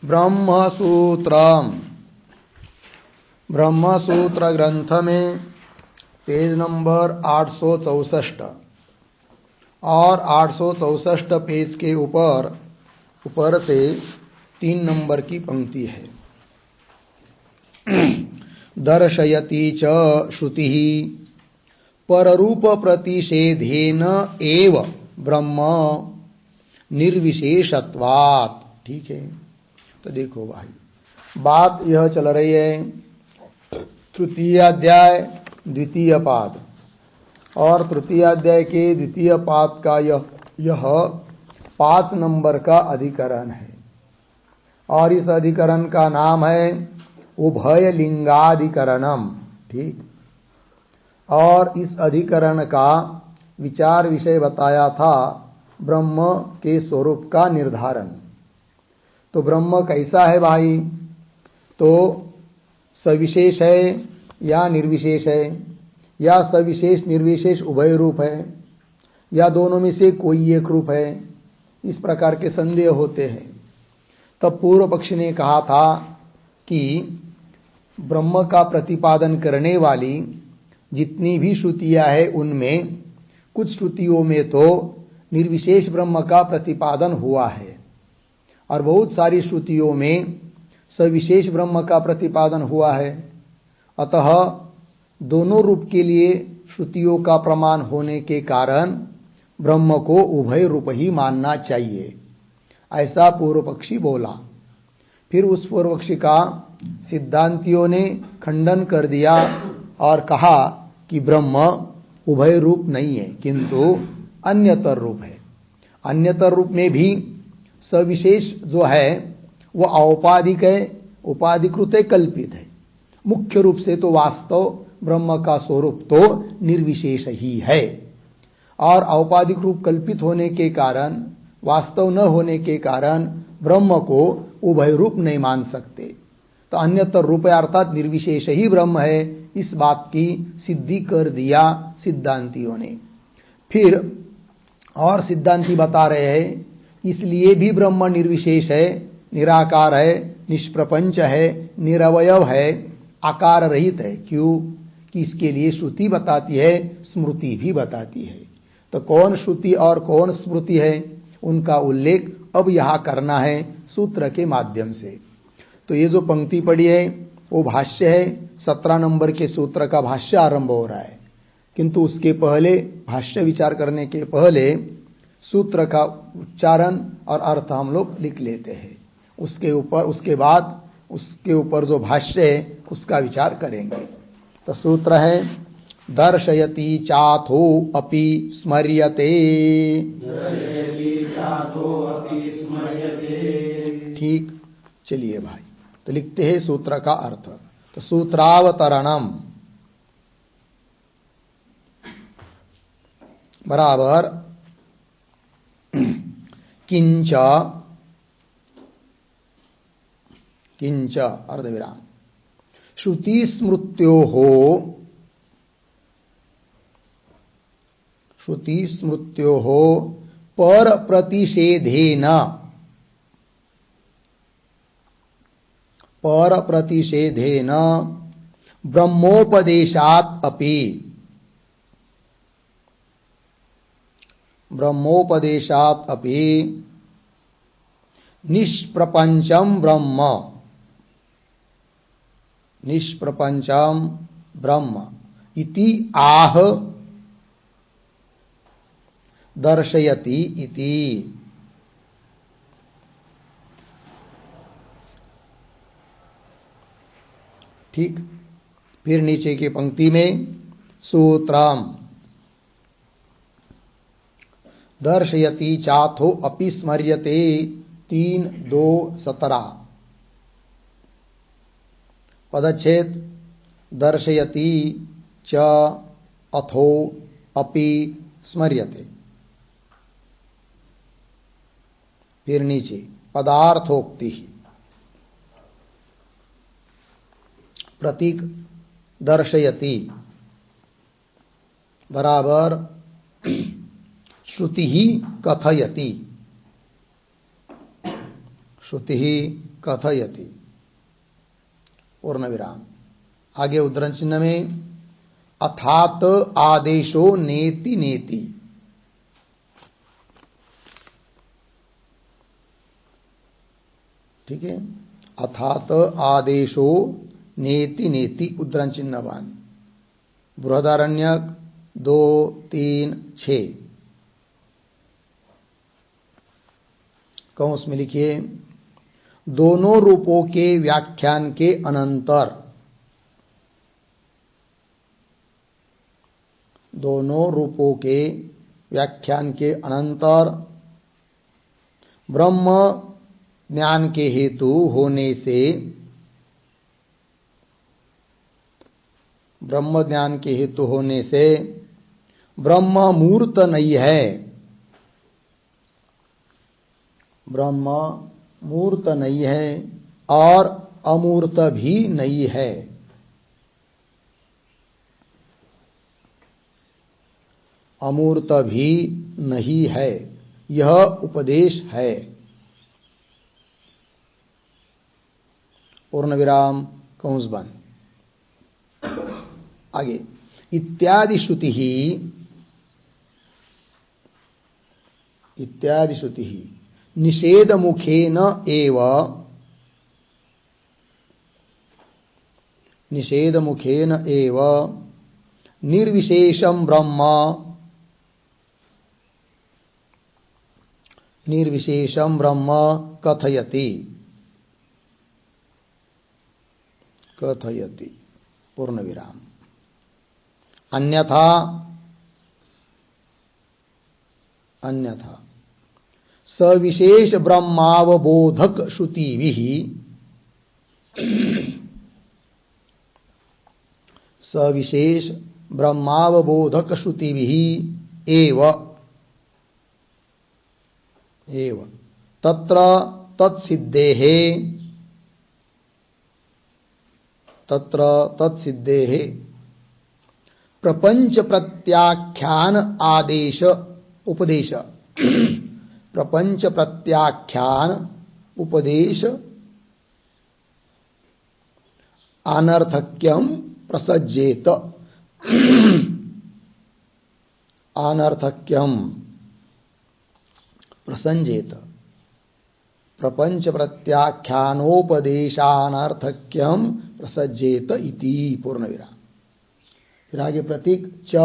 ब्रह्मसूत्र ब्रह्मसूत्र ग्रंथ में page number 864 और 864 पेज के ऊपर से 3 नंबर की पंक्ति है। दर्शयति च श्रुति पररूप प्रतिषेधेन एव ब्रह्म निर्विशेषत्वात्। ठीक है, तो देखो भाई, बात यह चल रही है तृतीय अध्याय द्वितीय पाद, और तृतीय अध्याय के द्वितीय पाद का यह 5 नंबर का अधिकरण है, और इस अधिकरण का नाम है उभय लिंगाधिकरणम। ठीक, और इस अधिकरण का विचार विषय बताया था ब्रह्म के स्वरूप का निर्धारण। तो ब्रह्म कैसा है भाई? तो सविशेष है या निर्विशेष है, या सविशेष निर्विशेष उभय रूप है, या दोनों में से कोई एक रूप है? इस प्रकार के संदेह होते हैं। तब पूर्व पक्षी ने कहा था कि ब्रह्म का प्रतिपादन करने वाली जितनी भी श्रुतियां हैं उनमें कुछ श्रुतियों में तो निर्विशेष ब्रह्म का प्रतिपादन हुआ है, और बहुत सारी श्रुतियों में सविशेष ब्रह्म का प्रतिपादन हुआ है। अतः दोनों रूप के लिए श्रुतियों का प्रमाण होने के कारण ब्रह्म को उभय रूप ही मानना चाहिए, ऐसा पूर्व पक्षी बोला। फिर उस पूर्व पक्षी का सिद्धांतियों ने खंडन कर दिया और कहा कि ब्रह्म उभय रूप नहीं है, किंतु अन्यतर रूप है। अन्यतर रूप में भी सविशेष जो है वह औपाधिक है, उपाधिकृत है, कल्पित है। मुख्य रूप से तो वास्तव ब्रह्म का स्वरूप तो निर्विशेष ही है, और औपाधिक रूप कल्पित होने के कारण, वास्तव न होने के कारण ब्रह्म को उभय रूप नहीं मान सकते। तो अन्यतर रूप अर्थात निर्विशेष ही ब्रह्म है, इस बात की सिद्धि कर दिया सिद्धांतियों ने। फिर और सिद्धांति बता रहे हैं इसलिए भी ब्रह्म निर्विशेष है, निराकार है, निष्प्रपंच है, निरवयव है, आकार रहित है। क्यों? कि इसके लिए श्रुति बताती है, स्मृति भी बताती है। तो कौन श्रुति और कौन स्मृति है, उनका उल्लेख अब यहां करना है सूत्र के माध्यम से। तो ये जो पंक्ति पड़ी है वो भाष्य है, 17 नंबर के सूत्र का भाष्य आरंभ हो रहा है। किंतु उसके पहले, भाष्य विचार करने के पहले सूत्र का उच्चारण और अर्थ हम लोग लिख लेते हैं। उसके बाद उसके ऊपर जो भाष्य है उसका विचार करेंगे। तो सूत्र है दर्शयति चाथो अपि स्मर्यते। ठीक, चलिए भाई, तो लिखते हैं सूत्र का अर्थ। तो सूत्रावतरणम बराबर किंच किंच अर्धविराम श्रुति स्मृत्यो पर प्रतिषेधेन ब्रह्मोपदेशात् अपि निष्प्रपंचम ब्रह्म इति आह दर्शयति इति। ठीक, फिर नीचे की पंक्ति में सूत्रम दर्शयति चाथो अपि स्मर्यते 3:2:17 पदच्छेद दर्शयति च अथो अपि स्मर्यते। फिर नीचे पदार्थोक्ति प्रतीक दर्शयति बराबर श्रुति ही कथयति। श्रुति कथयति। पूर्ण विराम। आगे उद्धरण चिन्ह में अथात आदेशो नेति नेति। ठीक है, अथात आदेशो नेति नेति उद्धरण चिन्हवान। बृहदारण्यक 2, 3, 6। कौंस में लिखिए, दोनों रूपों के व्याख्यान के अनंतर, दोनों रूपों के व्याख्यान के अनंतर ब्रह्म ज्ञान के हेतु होने से, ब्रह्म ज्ञान के हेतु होने से ब्रह्म मूर्त नहीं है, ब्रह्म मूर्त नहीं है और अमूर्त भी नहीं है। अमूर्त भी नहीं है, यह उपदेश है। पूर्ण विराम कंस बंद। आगे इत्यादि श्रुति ही, इत्यादि श्रुति ही निषेध मुखेन एव, निषेध मुखेन एव निर्विशेषम ब्रह्म, निर्विशेषम ब्रह्म कथयति, कथयति। पूर्ण विराम। अन्यथा, अन्यथा सविशेष ब्रह्मावबोधक श्रुतिभिः, सविशेष ब्रह्मावबोधक श्रुतिभिः एव, एव तत्र तत्सिद्धेः, तत्र तत्सिद्धेः प्रपंच प्रत्याख्यान आदेश उपदेश, प्रपंच प्रत्याख्यान उपदेश अनर्थक्यम प्रसज्जेत, अनर्थक्यम प्रसंजेत, प्रपंच प्रत्याख्यानोपदेशानर्थक्यम प्रसज्जेत इति। पूर्ण विराम। फिर आगे प्रतीक च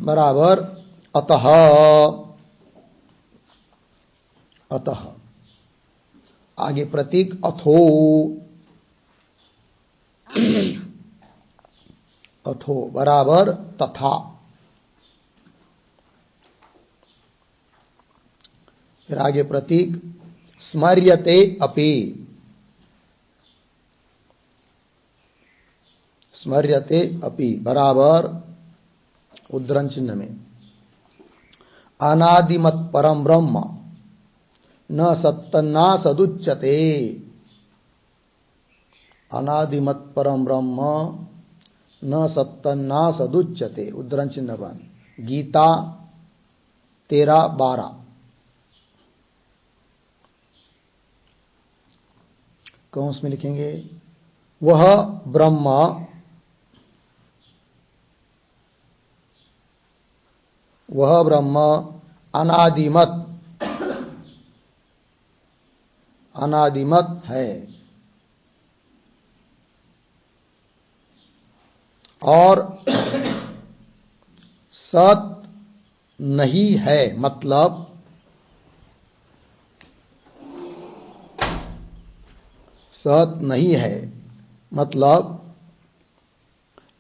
बराबर अतः, अतः। आगे प्रतीक अथो, अथो बराबर तथा। फिर आगे प्रतीक स्मर्यते अपि, स्मर्यते अपि बराबर उद्धरण चिन्ह में अनादिमत परम ब्रह्म न सत्तना सदुच्यते, अनादिमत परम ब्रह्म न सत्तना सदुच्यते। उद्धरण चिन्ह बन। गीता 13:12। कौंस में लिखेंगे, वह ब्रह्म, वह ब्रह्म अनादिमत, अनादिमत है और सत नहीं है, मतलब सत नहीं है, मतलब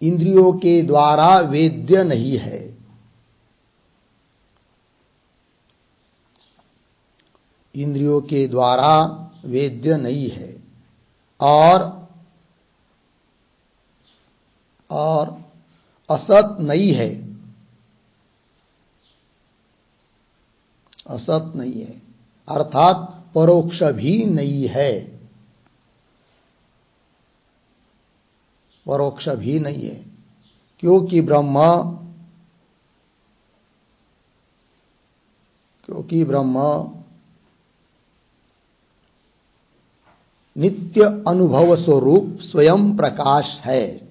इंद्रियों के द्वारा वेद्य नहीं है, इंद्रियों के द्वारा वेद्य नहीं है और असत नहीं है, असत नहीं है अर्थात परोक्ष भी नहीं है, परोक्ष भी नहीं है, क्योंकि ब्रह्म, क्योंकि ब्रह्म नित्य अनुभव स्वरूप स्वयं प्रकाश है।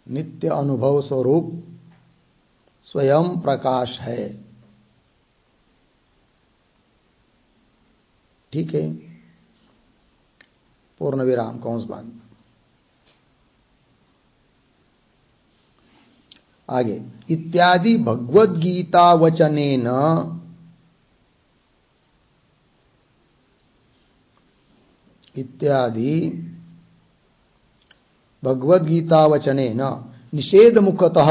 नित्य अनुभव स्वरूप स्वयं प्रकाश है। ठीक है, पूर्ण विराम कौंस बंद। आगे, इत्यादि भगवद गीता वचनेन इत्यादि भगवद गीता वचनेन निषेध मुखतः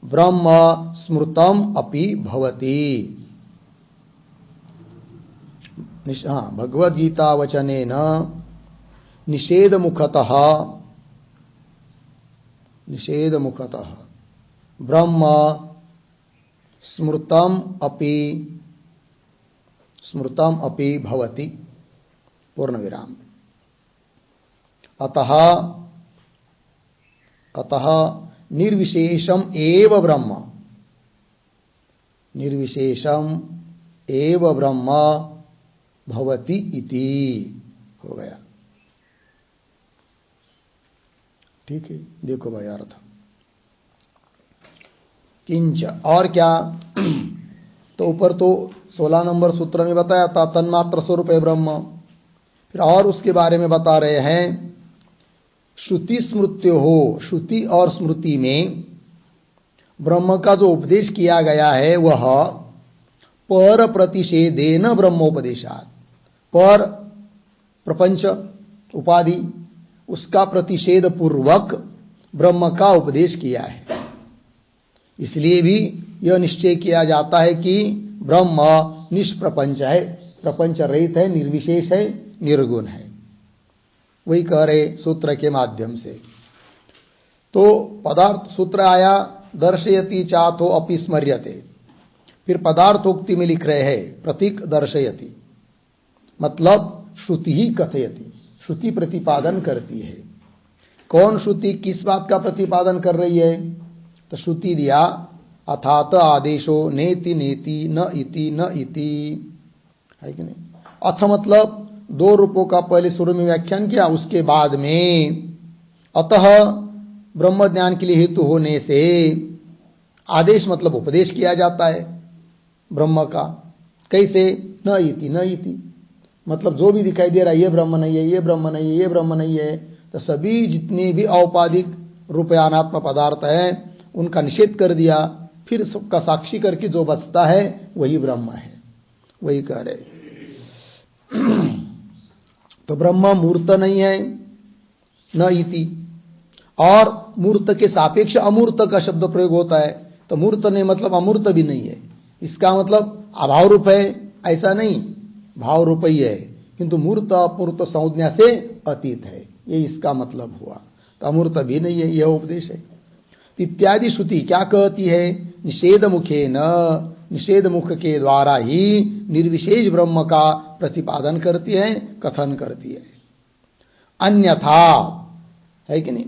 ब्रह्म स्मृतम अपि भवति। भगवद गीता वचनेन निषेध मुखतः ब्रह्म स्मृतम अपि भवति। पूर्ण विराम। अतः निर्विशेषम एव ब्रह्म भवति इति हो गया। ठीक है, देखो भाई अर्थ। किंच, और क्या? तो ऊपर तो 16 नंबर सूत्र में बताया था तन्मात्र स्वरूप है ब्रह्म। फिर और उसके बारे में बता रहे हैं, श्रुति स्मृत्यो हो, श्रुति और स्मृति में ब्रह्म का जो उपदेश किया गया है वह पर प्रतिषेधेन ब्रह्मोपदेशात्, पर प्रपंच उपाधि उसका प्रतिषेध पूर्वक ब्रह्म का उपदेश किया है। इसलिए भी यह निश्चय किया जाता है कि ब्रह्म निष्प्रपंच है, प्रपंच रहित है, निर्विशेष है, निर्गुण है। वही कह रहे सूत्र के माध्यम से। तो पदार्थ सूत्र आया दर्शयति चाथो अपि स्मर्यते। फिर पदार्थोक्ति में लिख रहे हैं प्रतीक दर्शयति, मतलब श्रुति ही कथयति, श्रुति प्रतिपादन करती है। कौन श्रुति किस बात का प्रतिपादन कर रही है? तो श्रुति दिया अथात आदेशो नेति नेति न इति न इति, है कि नहीं? अथ मतलब 2 रूपों का पहले शुरू में व्याख्यान किया, उसके बाद में अतः ब्रह्म ज्ञान के लिए हेतु होने से आदेश मतलब उपदेश किया जाता है ब्रह्म का। कैसे? न इति मतलब जो भी दिखाई दे रहा है ये ब्रह्म नहीं है, ये ब्रह्म नहीं है, ये ब्रह्म नहीं है, तो सभी जितने भी औपाधिक रूपयानात्म पदार्थ है उनका निषेध कर दिया। फिर सबका साक्षी करके जो बचता है वही ब्रह्म है। वही कह रहे। तो ब्रह्म मूर्त नहीं है, न इति, और मूर्त के सापेक्ष अमूर्त का शब्द प्रयोग होता है। तो मूर्त नहीं मतलब अमूर्त भी नहीं है। इसका मतलब अभाव रूप है ऐसा नहीं, भाव रूप ही है, किंतु मूर्त अपूर्त संज्ञा से अतीत है, ये इसका मतलब हुआ। तो अमूर्त भी नहीं है, यह उपदेश है। इत्यादि श्रुति क्या कहती है? निषेध मुखे न, निषेध मुख के द्वारा ही निर्विशेष ब्रह्म का प्रतिपादन करती है, कथन करती है। अन्यथा, है कि नहीं,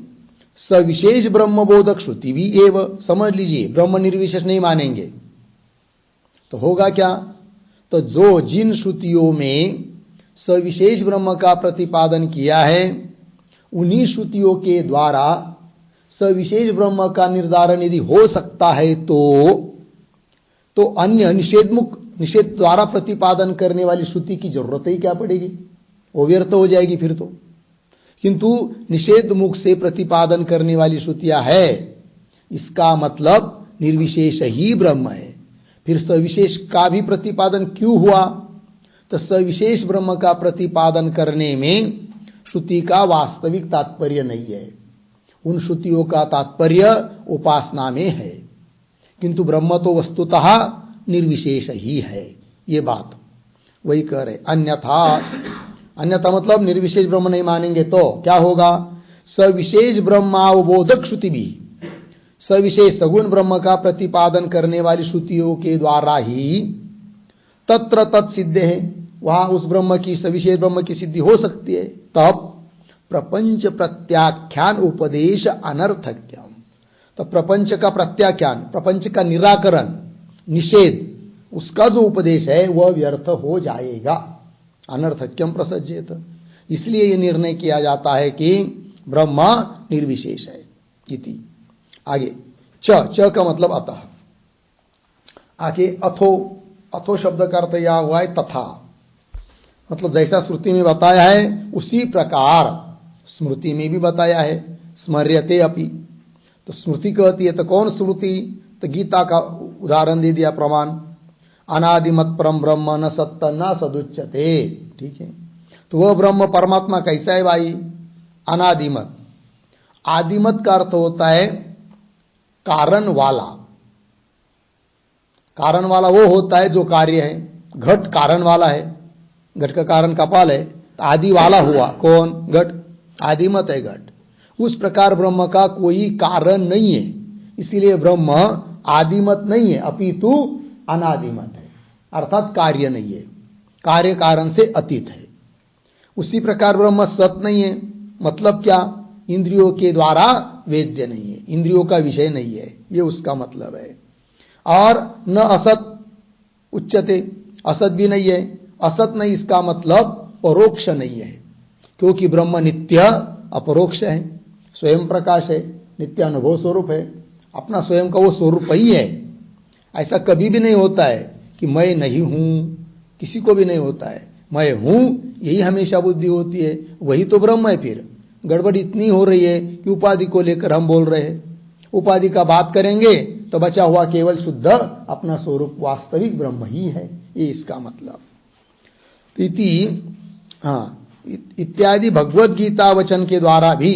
सविशेष ब्रह्म बोधक श्रुति भी एवं, समझ लीजिए ब्रह्म निर्विशेष नहीं मानेंगे तो होगा क्या? तो जो जिन श्रुतियों में सविशेष ब्रह्म का प्रतिपादन किया है उन्हीं श्रुतियों के द्वारा सविशेष ब्रह्म का निर्धारण यदि हो सकता है तो अन्य निषेध द्वारा प्रतिपादन करने वाली श्रुति की जरूरत ही क्या पड़ेगी? वो व्यर्थ हो जाएगी फिर तो। किंतु निषेध मुख से प्रतिपादन करने वाली श्रुतियां है, इसका मतलब निर्विशेष ही ब्रह्म है। फिर सविशेष का भी प्रतिपादन क्यों हुआ? तो सविशेष ब्रह्म का प्रतिपादन करने में श्रुति का वास्तविक तात्पर्य नहीं है। उन श्रुतियों का तात्पर्य उपासना में है, किंतु ब्रह्म तो वस्तुतः निर्विशेष ही है। ये बात वही कह रहे। अन्यथा मतलब निर्विशेष ब्रह्म नहीं मानेंगे तो क्या होगा? सविशेष ब्रह्मावबोधक श्रुति भी, सविशेष सगुण ब्रह्म का प्रतिपादन करने वाली श्रुतियों के द्वारा ही तत्र तत्सिद्ध है, वहां उस ब्रह्म की, सविशेष ब्रह्म की सिद्धि हो सकती है। तब प्रपंच प्रत्याख्यान उपदेश अनर्थक्यम, तो प्रपंच का प्रत्याख्यान, प्रपंच का निराकरण, निषेध, उसका जो उपदेश है वह व्यर्थ हो जाएगा। अनर्थक्यम प्रसज्जेत, इसलिए यह निर्णय किया जाता है कि ब्रह्म निर्विशेष है इति। आगे च का मतलब अतः। आगे अथो शब्द का अर्थ यह हुआ है तथा, मतलब जैसा श्रुति में बताया है उसी प्रकार स्मृति में भी बताया है। स्मर्यते अपि, तो स्मृति कहती है तो कौन स्मृति, तो गीता का उदाहरण दे दिया प्रमाण। अनादिमत परम ब्रह्म न सत्य न सदुच्यते, ठीक है। तो वह ब्रह्म परमात्मा कैसा है भाई, अनादिमत। आदिमत का अर्थ होता है कारण वाला। कारण वाला वो होता है जो कार्य है। घट कारण वाला है, घट का कारण कपाल है, तो आदि वाला हुआ कौन, घट, आदिमत है घट। उस प्रकार ब्रह्म का कोई कारण नहीं है, इसीलिए ब्रह्म आदिमत नहीं है अपितु अनादिमत है, अर्थात कार्य नहीं है, कार्य कारण से अतीत है। उसी प्रकार ब्रह्म सत नहीं है, मतलब क्या, इंद्रियों के द्वारा वेद्य नहीं है, इंद्रियों का विषय नहीं है, ये उसका मतलब है। और न असत उच्चते, असत भी नहीं है। असत नहीं इसका मतलब परोक्ष नहीं है, क्योंकि ब्रह्म नित्य अपरोक्ष है, स्वयं प्रकाश है, नित्य अनुभव स्वरूप है, अपना स्वयं का वो स्वरूप ही है। ऐसा कभी भी नहीं होता है कि मैं नहीं हूं, किसी को भी नहीं होता है मैं हूं, यही हमेशा बुद्धि होती है, वही तो ब्रह्म है। फिर गड़बड़ इतनी हो रही है कि उपाधि को लेकर हम बोल रहे हैं, उपाधि का बात करेंगे तो बचा हुआ केवल शुद्ध अपना स्वरूप वास्तविक ब्रह्म ही है, ये इसका मतलब। इत्यादि भगवत गीता वचन के द्वारा भी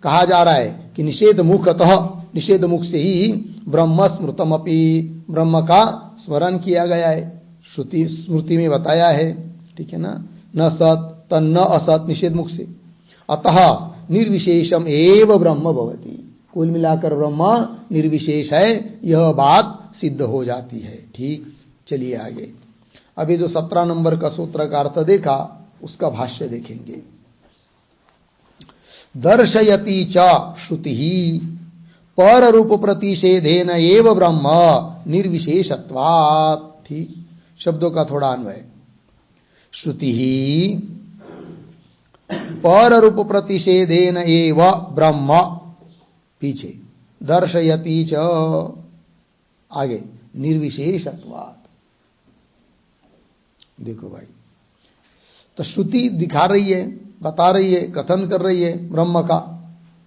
कहा जा रहा है कि निषेध मुखतः, निषेध मुख से ही ब्रह्म स्मृतमपि, ब्रह्म का स्मरण किया गया है, श्रुति स्मृति में बताया है, ठीक है ना। न सत तन्न असत, निषेध मुख से। अतः निर्विशेषम एव ब्रह्म भवति, कुल मिलाकर ब्रह्म निर्विशेष है, यह बात सिद्ध हो जाती है। ठीक, चलिए आगे। अभी जो 17 नंबर का सूत्र का अर्थ देखा, उसका भाष्य देखेंगे। दर्शयति च श्रुति पर रूप प्रतिषेधेन एव ब्रह्म निर्विशेषत्वात्। ठीक, शब्दों का थोड़ा अन्वय। श्रुति पर रूप प्रतिषेधेन एव ब्रह्म, पीछे दर्शयति च, आगे निर्विशेषत्वात्। देखो भाई, तो श्रुति दिखा रही है, बता रही है, कथन कर रही है ब्रह्म का,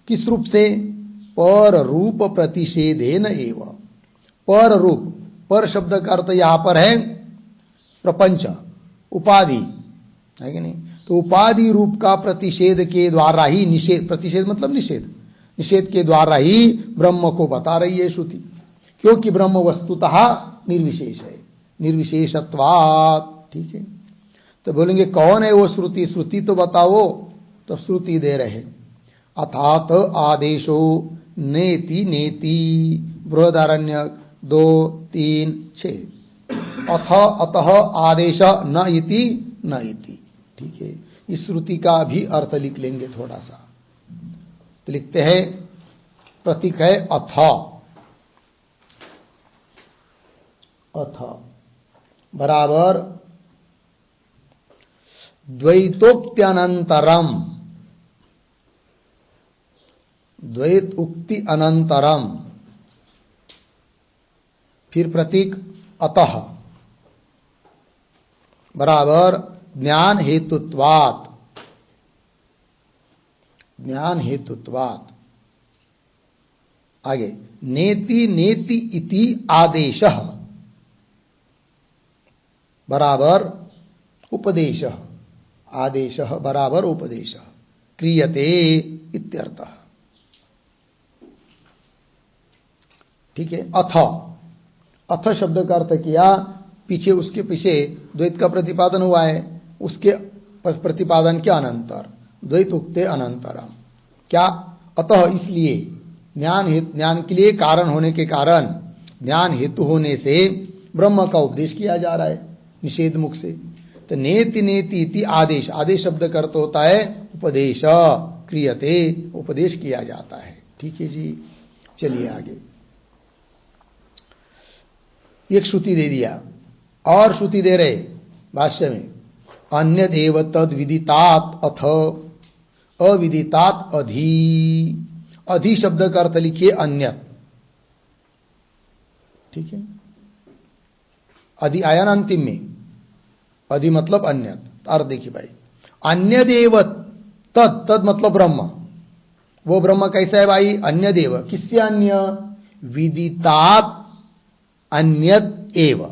किस रूप से, पर रूप प्रतिषेधेन एव। पर रूप, पर शब्द का अर्थ यहां पर है प्रपंच, उपाधि है कि नहीं। तो उपाधि रूप का प्रतिषेध के द्वारा ही, निषेध, प्रतिषेध मतलब निषेध, निषेध के द्वारा ही ब्रह्म को बता रही है श्रुति, क्योंकि ब्रह्म वस्तुतः निर्विशेष है, निर्विशेषत्वात्। ठीक है, तो बोलेंगे कौन है वो श्रुति, श्रुति तो बताओ, तो श्रुति दे रहे। अथात आदेशो नेति नेति, बृहदारण्यक 2-3-6। अथ अतः आदेश न इति न इति। ठीक है, इस श्रुति का भी अर्थ लिख लेंगे थोड़ा सा, तो लिखते हैं, प्रतीक है अथ, अथ बराबर द्वैतोक्त्यनंतरम, द्वैत उक्ति अनंतरम, फिर प्रतीक अतः बराबर ज्ञान हेतुत्वात्, ज्ञान हेतुत्वात्। आगे नेति नेति इति आदेशः बराबर उपदेशः, आदेशः बराबर उपदेशः, क्रियते इत्यर्थः। ठीक है, अथ, अथ शब्द का अर्थ किया पीछे, उसके पीछे द्वैत का प्रतिपादन हुआ है, उसके प्रतिपादन के अनंतर द्वैत उक्ते अनंतरम। क्या, अतः इसलिए, ज्ञान के लिए कारण होने के कारण, ज्ञान हेतु होने से ब्रह्म का उपदेश किया जा रहा है निषेध मुख से। तो नेति नेति इति आदेश, आदेश शब्द का अर्थ होता है उपदेश, क्रियते, उपदेश किया जाता है। ठीक है जी, चलिए आगे। एक श्रुति दे दिया, और श्रुति दे रहे भाष्य में, अन्य देव तद विदितात अथ अविदितात अधि। अधि शब्द का अर्थ लिखिए अन्यत, ठीक है। अधि आया ना अंतिम में, अधि मतलब अन्यत। अर्थ देखिए भाई, अन्य देव तद, तद मतलब ब्रह्म। वो ब्रह्म कैसा है भाई? अन्य देव, किससे अन्य? विदितात अन्यत एव।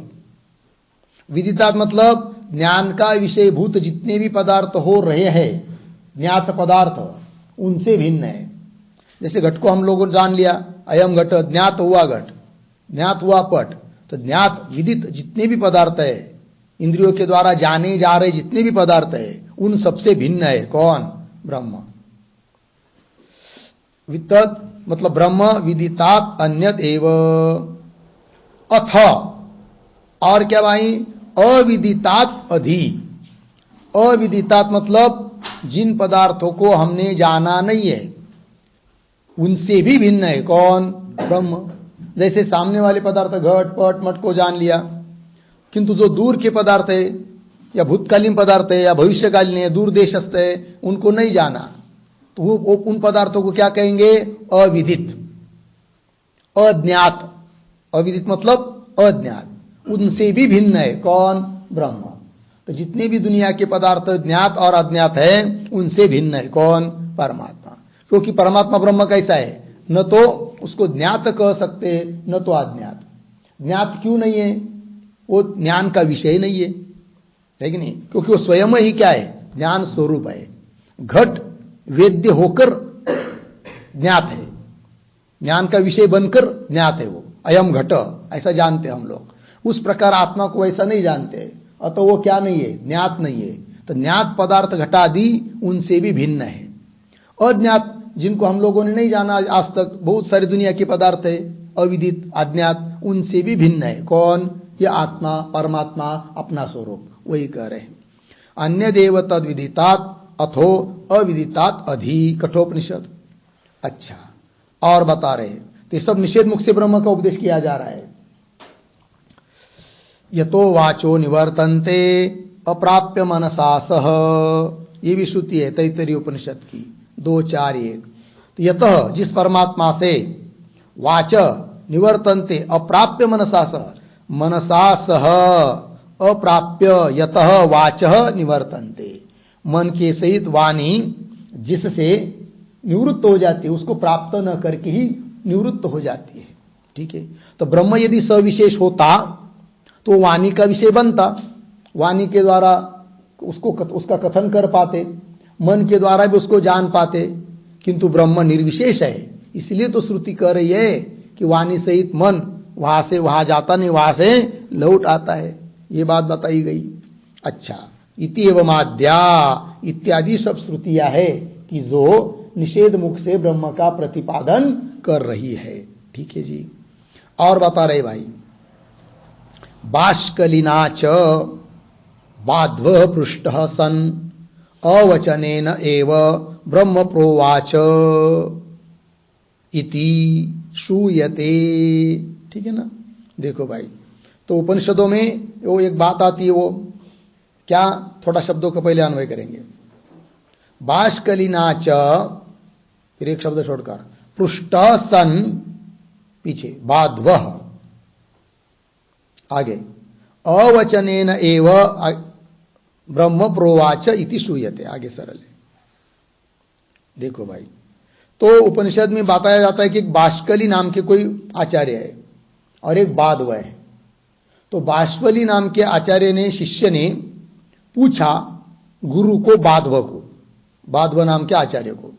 विदितात मतलब ज्ञान का विषयभूत जितने भी पदार्थ हो रहे हैं, ज्ञात पदार्थ, उनसे भिन्न है। जैसे घट को हम लोगों ने जान लिया, अयम घट, ज्ञात हुआ घट, ज्ञात हुआ पट। तो ज्ञात विदित जितने भी पदार्थ है, इंद्रियों के द्वारा जाने जा रहे जितने भी पदार्थ है, उन सबसे भिन्न है कौन? ब्रह्म। वितत मतलब ब्रह्म, विदितात अन्यत एव। अथ, और क्या भाई? अविदितात अधि। अविदितात मतलब जिन पदार्थों को हमने जाना नहीं है, उनसे भी भिन्न है कौन? ब्रह्म। जैसे सामने वाले पदार्थ घट पट मट को जान लिया, किंतु जो दूर के पदार्थ है, या भूतकालीन पदार्थ है, या भविष्यकालीन है, दूर देशस्थ है, उनको नहीं जाना, तो वो उन पदार्थों को क्या कहेंगे? अविदित, अज्ञात। अविदित मतलब अज्ञात, उनसे भी भिन्न है कौन? ब्रह्म। तो जितने भी दुनिया के पदार्थ ज्ञात और अज्ञात है, उनसे भिन्न है कौन? परमात्मा। क्योंकि परमात्मा ब्रह्म कैसा है? न तो उसको ज्ञात कह सकते, न तो अज्ञात। ज्ञात क्यों नहीं है? वो ज्ञान का विषय नहीं है कि नहीं? क्योंकि वो स्वयं ही क्या है? ज्ञान स्वरूप है। घट वेद्य होकर ज्ञात है, ज्ञान का विषय बनकर ज्ञात है। वो अयम घट ऐसा जानते हम लोग। उस प्रकार आत्मा को ऐसा नहीं जानते, अतः वो क्या नहीं है? ज्ञात नहीं है। तो ज्ञात पदार्थ घटादि उनसे भी भिन्न है। अज्ञात जिनको हम लोगों ने नहीं जाना आज तक, बहुत सारी दुनिया के पदार्थ है अविदित अज्ञात, उनसे भी भिन्न है कौन? ये आत्मा, परमात्मा, अपना स्वरूप। वही कह रहे हैं, अन्य देव तद विदितात अथो अविदितात अधि। कठोपनिषद। अच्छा, और बता रहे, तो सब निषेध मुख से ब्रह्म का उपदेश किया जा रहा है। यतो वाचो निवर्तन्ते अप्राप्य मनसा सह, ये भी श्रुति है तैत्तरीय उपनिषद की 2:4-1। तो यतः जिस परमात्मा से, वाच निवर्तन्ते अप्राप्य मनसा सह, मनसा सह अप्राप्य यतः वाचः निवर्तन्ते, मन के सहित वाणी जिससे निवृत्त हो जाती है, उसको प्राप्त न करके ही निवृत्त हो जाती है। ठीक है, तो ब्रह्म यदि सविशेष होता तो वाणी का विषय बनता, वाणी के द्वारा उसका कथन कर पाते, मन के द्वारा भी उसको जान पाते, किंतु ब्रह्म निर्विशेष है। इसलिए तो श्रुति कह रही है कि वाणी सहित मन वहां से वहां जाता नहीं, वहां से लौट आता है। ये बात बताई गई। अच्छा, इति एवं आद्या इत्यादि सब श्रुतियां है कि जो निषेध मुख से ब्रह्म का प्रतिपादन कर रही है। ठीक है जी, और बता रहे भाई, बाष्कलिना च बाध्व पृष्ठः सन अवचनेन एव ब्रह्म प्रोवाच इति श्रूयते। ठीक है ना? देखो भाई, तो उपनिषदों में वो एक बात आती है, वो क्या, थोड़ा शब्दों का पहले अन्वय करेंगे। बाष्कलिना च, फिर एक शब्द छोड़कर, पृष्ठ सन, पीछे बाध्वः, आगे अवचनेन एव ब्रह्म प्रोवाच इति श्रूयते, आगे सरल है। देखो भाई, तो उपनिषद में बताया जाता है कि एक बाष्कली नाम के कोई आचार्य है और एक बाध्व है। तो बाष्कली नाम के आचार्य ने, शिष्य ने पूछा गुरु को, बाध्व को, बाध्व नाम के आचार्य को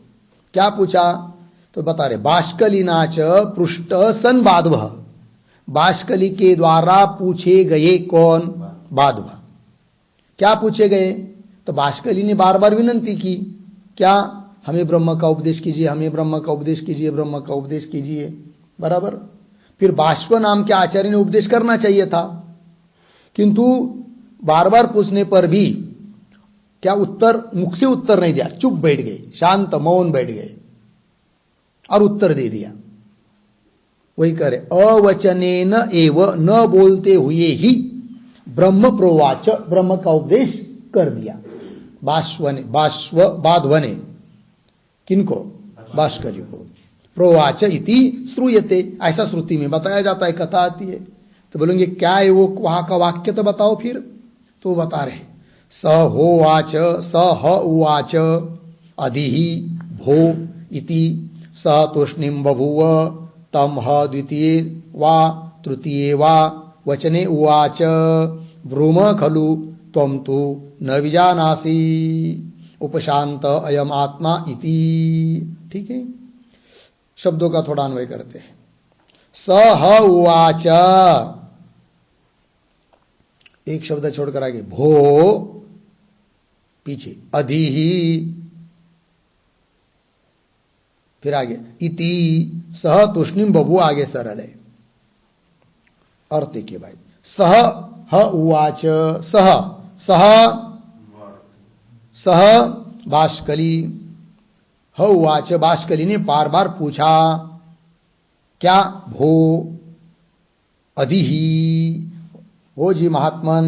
क्या पूछा? तो बता रहे, बाष्कलिना च पृष्ठ सन बाध्व, बाष्कली के द्वारा पूछे गए कौन? बाध्व। क्या पूछे गए? तो बाष्कली ने बार बार विनंती की, क्या, हमें ब्रह्म का उपदेश कीजिए, हमें ब्रह्म का उपदेश कीजिए, ब्रह्म का उपदेश कीजिए, बराबर। फिर बाष्प नाम के आचार्य ने उपदेश करना चाहिए था, किंतु बार बार पूछने पर भी क्या उत्तर, मुख से उत्तर नहीं दिया, चुप बैठ गए, शांत मौन बैठ गए और उत्तर दे दिया। वही करे, अवचनेन एव, न बोलते हुए ही ब्रह्म प्रोवाच, ब्रह्म का उपदेश कर दिया बाधवने, किनको? भास्करी को। प्रोवाच इति श्रूयते, ऐसा श्रुति में बताया जाता है, कथा आती है। तो बोलेंगे क्या है वो वहां का वाक्य, तो बताओ फिर। तो बता रहे स होवाच स ह उवाच अधिहि भो इति स तूष्णीम बभूव तम ह द्वितीये वा तृतीये वा वचने उवाच ब्रूम खलु त्वं तु न विजानासि उपशांत अयम आत्मा इति। ठीक है, शब्दों का थोड़ा अन्वय करते हैं। स ह उवाच, एक शब्द छोड़कर आगे भो, पीछे अधिहि, फिर आगे इति सह तूष्णीम बभू, आगे सरल है। अर्थ देखिए भाई, सह ह उवाच, सह बाष्कली, ह उवाच, बाष्कली ने बार बार पूछा क्या? भो अधिहि, वो जी महात्मन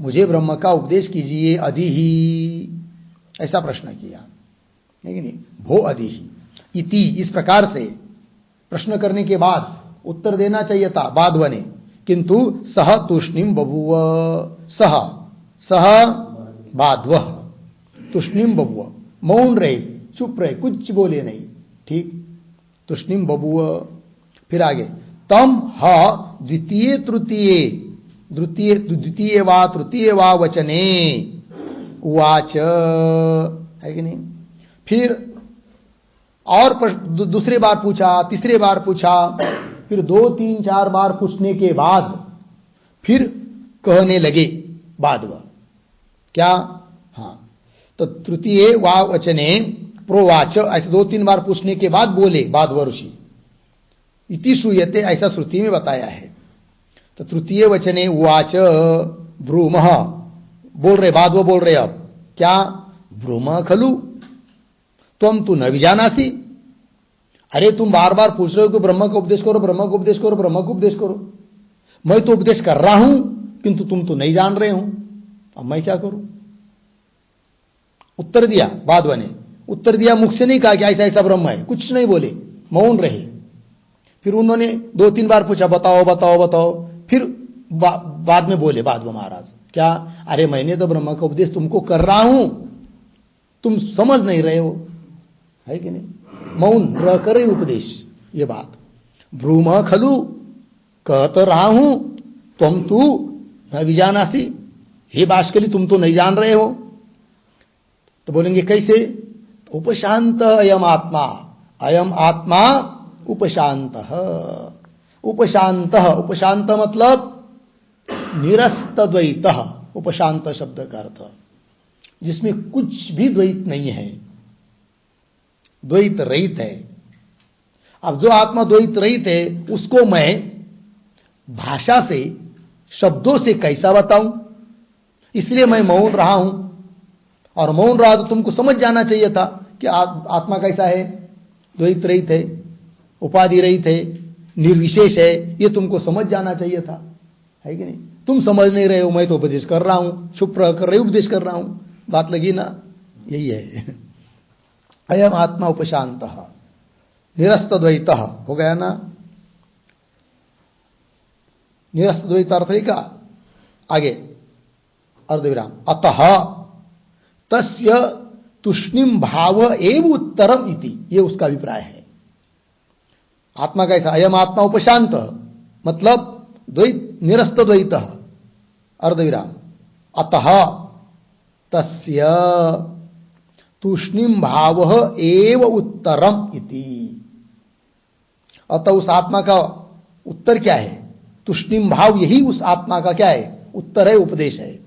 मुझे ब्रह्म का उपदेश कीजिए, अधिहि, ऐसा प्रश्न किया है कि नहीं? भो अधिहि इति, इस प्रकार से प्रश्न करने के बाद उत्तर देना चाहिए था बाधवने, किंतु सह तूष्णीम बभूव, सह बाधव तूष्णीम बभूव, मौन रहे, चुप रहे, कुछ बोले नहीं। ठीक, तूष्णीम बभूव। फिर आगे तम ह द्वितीय वा तृतीय वा वचने उवाच, है कि नहीं? फिर और दूसरे बार पूछा, तीसरे बार पूछा, फिर 2, 3, 4 बार पूछने के बाद फिर कहने लगे बाधव, क्या? हाँ, तो तृतीय वा वचने प्रोवाच, ऐसे 2, 3 बार पूछने के बाद बोले बाधव ऋषि, इति श्रूयते, ऐसा श्रुति में बताया है। तो तृतीय वचने उवाच ब्रूम, बोल रहे बाधव, बोल रहे अब क्या? ब्रूम खलु त्वं तु न विजानासि, अरे तुम बार बार पूछ रहे हो कि ब्रह्म को उपदेश करो, ब्रह्म को उपदेश करो, ब्रह्म को उपदेश करो। मैं तो उपदेश कर रहा हूं किंतु तुम तो नहीं जान रहे हो, अब मैं क्या करूं? उत्तर दिया बाधव ने, उत्तर दिया, मुख से नहीं कहा कि ऐसा ऐसा ब्रह्म है, कुछ नहीं बोले, मौन रहे। फिर उन्होंने 2, 3 बार पूछा बताओ बताओ बताओ, फिर बाद में बोले बाधव महाराज, क्या? अरे मैंने तो ब्रह्म का उपदेश तुमको कर रहा हूं, तुम समझ नहीं रहे हो, है कि नहीं? मौन रह कर उपदेश, ये बात। ब्रूम खलु, कह तो रहा हूं, तुम तू न विजानासी, हे बाष्कली तुम तो नहीं जान रहे हो। तो बोलेंगे कैसे? उपशांत अयम आत्मा, अयम आत्मा उपशांत, उपशांत, उपशांत मतलब निरस्त द्वैत, उपशांत शब्द का अर्थ जिसमें कुछ भी द्वैत नहीं है, द्वैत रहित है। अब जो आत्मा द्वैत रहित है उसको मैं भाषा से, शब्दों से कैसा बताऊं? इसलिए मैं मौन रहा हूं, और मौन रहा तो तुमको समझ जाना चाहिए था कि आत्मा कैसा है, द्वैत रहित है, उपाधि रहित है, निर्विशेष है, ये तुमको समझ जाना चाहिए था, है कि नहीं? तुम समझ नहीं रहे हो, मैं तो उपदेश कर रहा हूं, चुप रह कर रहे उपदेश कर रहा हूं, बात लगी ना? यही है अयम आत्मा उपशांत निरस्त द्वैत, हो गया ना? निरस्त द्वैत अर्थ है क्या? आगे अर्धविराम, अतः तस्य तुष्णिम भाव एव उत्तरम इति, ये उसका अभिप्राय है। आत्मा कैसा? अयम आत्मा उपशांत मतलब द्वैत, निरस्त द्वैत, अर्धविराम, अतः तस्य तुष्णिम भाव एव उत्तरम इति। अतः उस आत्मा का उत्तर क्या है? तुष्णिम भाव, यही उस आत्मा का क्या है? उत्तर है, उपदेश है।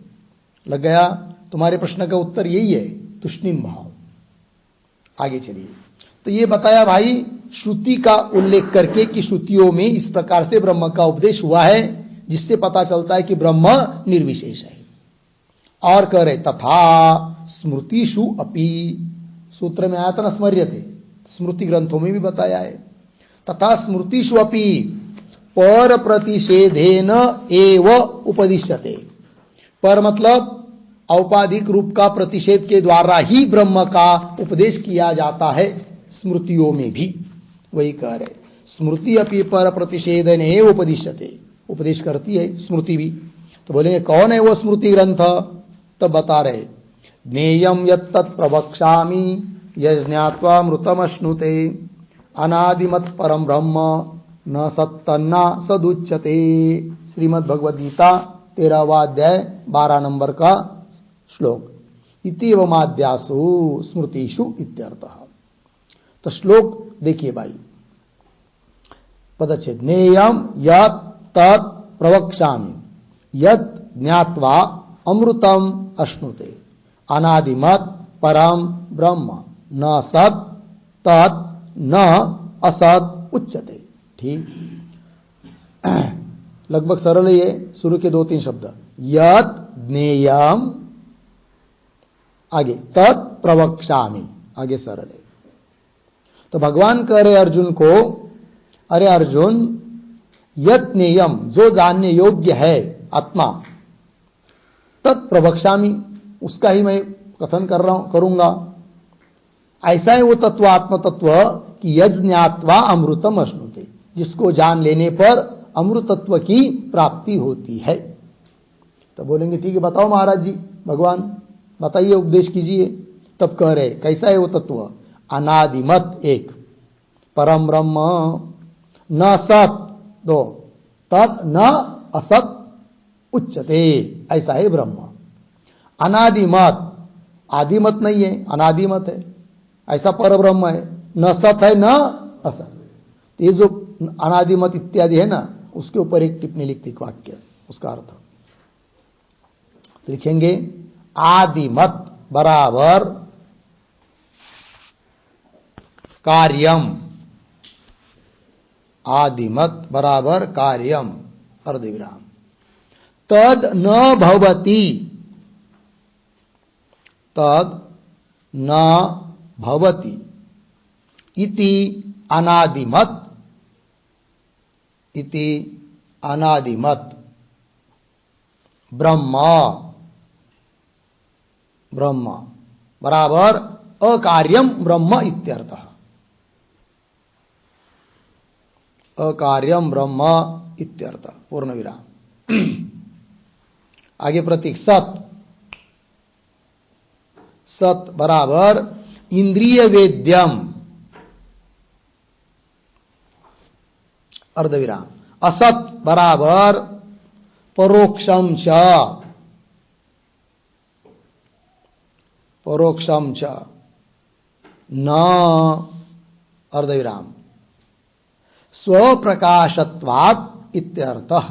लग गया? तुम्हारे प्रश्न का उत्तर यही है, तुष्णिम भाव। आगे चलिए, तो ये बताया भाई श्रुति का उल्लेख करके कि श्रुतियों में इस प्रकार से ब्रह्म का उपदेश हुआ है, जिससे पता चलता है कि ब्रह्म निर्विशेष है। और कह रहे तथा स्मृतिषु अपि, सूत्र में आया था ना स्मर्यते, स्मृति ग्रंथों में भी बताया है। तथा स्मृतिषु अपि पर प्रतिषेधेन एव उपदिश्यते, पर मतलब औपाधिक रूप का प्रतिषेध के द्वारा ही ब्रह्म का उपदेश किया जाता है स्मृतियों में भी। वही कह रहे स्मृति अपि पर प्रतिषेधन उपदिश्यते, उपदेश करती है स्मृति भी। तो बोलेंगे कौन है वो स्मृति ग्रंथ? तब बता रहे ज्ञेयं यत्तत् प्रवक्ष्यामि यज्ञात्वा मृतमश्नुते अनादिमत् परम ब्रह्म न सत्तन्ना सदुच्यते। श्रीमद् भगवद गीता 13वां अध्याय 12 नंबर का श्लोक। इतिवमाद्यासु स्मृतिषु इत्यर्थः। तो श्लोक देखिए भाई, पदच्छेद ज्ञेयं यत् तत् प्रवक्ष्यामि यत् ज्ञात्वा अमृतम अश्नुते अनादिमत् परम ब्रह्म न सत् तत् न असत उच्यते। ठीक, लगभग सरल है ये। शुरू के 2-3 शब्द यत् ज्ञेयम्, आगे तत् प्रवक्ष्यामि, आगे सरल है। तो भगवान कह रहे अर्जुन को, अरे अर्जुन यत् ज्ञेयम्, जो जानने योग्य है आत्मा, तत् प्रवक्ष्यामि, उसका ही मैं कथन कर रहा हूं, करूंगा। ऐसा है वो तत्व, आत्म तत्व कि यज्ञात्वा अमृतम अश्नुते, जिसको जान लेने पर अमृत तत्व की प्राप्ति होती है। तो बोलेंगे ठीक है बताओ महाराज जी, भगवान बताइए, उपदेश कीजिए। तब कह रहे कैसा है वो तत्व? अनादिमत एक, परम ब्रह्म, न सत दो, तत् न असत उच्चते, ऐसा है ब्रह्म। अनादिमत, आदिमत नहीं है, अनादिमत है, ऐसा पर ब्रह्म है। न सत है न असत। ये जो अनादिमत इत्यादि है ना, उसके ऊपर एक टिप्पणी लिखती वाक्य, उसका अर्थ तो लिखेंगे आदिमत बराबर कार्यम, आदिमत बराबर कार्यम, अर्धविराम, तद न भवति, तद न भवति इति अनादिमत, इति अनादिमत ब्रह्म, ब्रह्म बराबर अकार्यम ब्रह्म इत्यर्थः, अकार्यम ब्रह्म इत्यर्थ, पूर्ण विराम। आगे प्रतीक सत, सत बराबर इंद्रिय वेद्यम, अर्धविराम। असत बराबर परोक्षम च, परोक्षम च न, अर्धविराम, स्वप्रकाशत्वात् इत्यर्थः,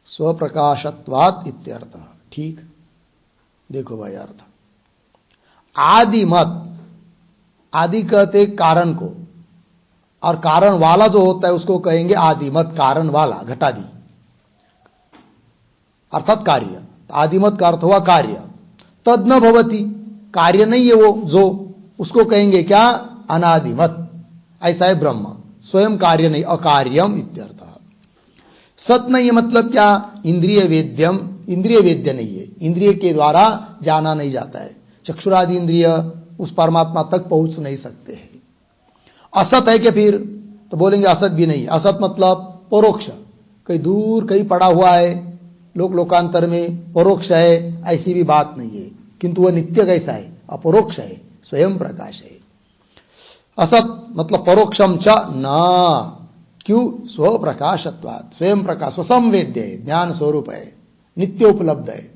स्वप्रकाशत्वात् इत्यर्थः। ठीक, देखो भाई अर्थ, आदिमत, आदि कहते कारण को, और कारण वाला जो होता है उसको कहेंगे आदिमत, कारण वाला, घटादि, अर्थात कार्य। आदिमत का अर्थ हुआ कार्य। तद न भवति, कार्य नहीं है वो जो, उसको कहेंगे क्या? अनादिमत, ऐसा है ब्रह्म, स्वयं कार्य नहीं, अकार्यम इत्यर्थः। सत नहीं है मतलब क्या? इंद्रिय वेद्यम, इंद्रिय वेद्य नहीं है, इंद्रिय के द्वारा जाना नहीं जाता है, चक्षुरादि इंद्रिय उस परमात्मा तक पहुंच नहीं सकते हैं। असत है क्या फिर? तो बोलेंगे असत भी नहीं, असत मतलब परोक्ष, कहीं दूर कहीं पड़ा हुआ है, लोकांतर में परोक्ष है, ऐसी भी बात नहीं है, किंतु वह नित्य कैसा है? अपरोक्ष है, स्वयं प्रकाश है। असत मतलब परोक्षम च न, क्यों? स्व प्रकाशत्वात्, स्वयं प्रकाश, स्वसंवेद्य है, ज्ञान स्वरूप है, नित्य उपलब्ध है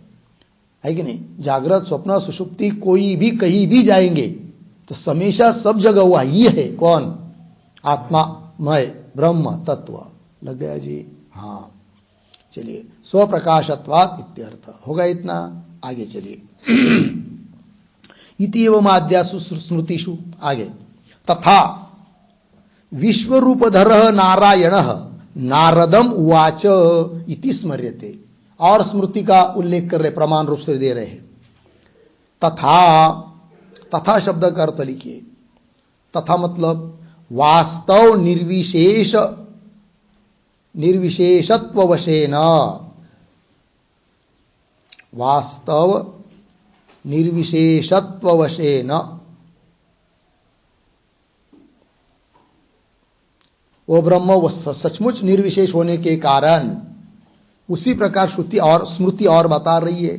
कि नहीं? जागृत स्वप्न सुषुप्ति कोई भी कहीं भी जाएंगे तो हमेशा सब जगह हुआ ही है, कौन? आत्मा मय ब्रह्म तत्व। लग गया जी? हाँ, चलिए, स्वप्रकाशत्वात् इत्यर्थ होगा इतना। आगे चलिए, इति एवं आद्यासु स्मृतिषु, आगे तथा विश्वरूपधर नारायण नारदम उवाच इति स्मर्यते, और स्मृति का उल्लेख कर रहे, प्रमाण रूप से दे रहे हैं। तथा, तथा शब्द का अर्थ लिखिए। तथा मतलब वास्तव निर्विशेष निर्विशेषत्ववशेन, वास्तव निर्विशेषत्ववशेन, वो ब्रह्म सचमुच निर्विशेष होने के कारण उसी प्रकार श्रुति और स्मृति और बता रही है।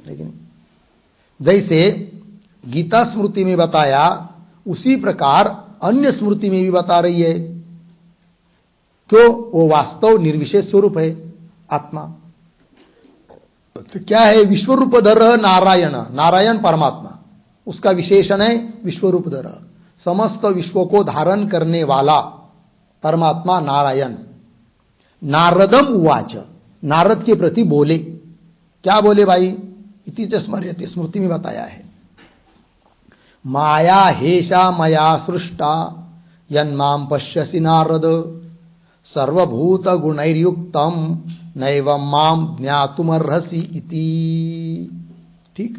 लेकिन जैसे गीता स्मृति में बताया उसी प्रकार अन्य स्मृति में भी बता रही है। क्यों? वो वास्तव निर्विशेष स्वरूप है आत्मा। तो क्या है? विश्वरूपधर नारायण, नारायण परमात्मा, उसका विशेषण है विश्वरूपधर, समस्त विश्व को धारण करने वाला परमात्मा नारायण। नारदम उवाच, नारद के प्रति बोले, क्या बोले भाई? इति च स्मर्यते, स्मृति में बताया है, माया हेषा मया सृष्टा यन्मां पश्यसि नारद सर्वभूत गुणैर्युक्तम नैवं मां ज्ञातुमर्हसि इति। ठीक,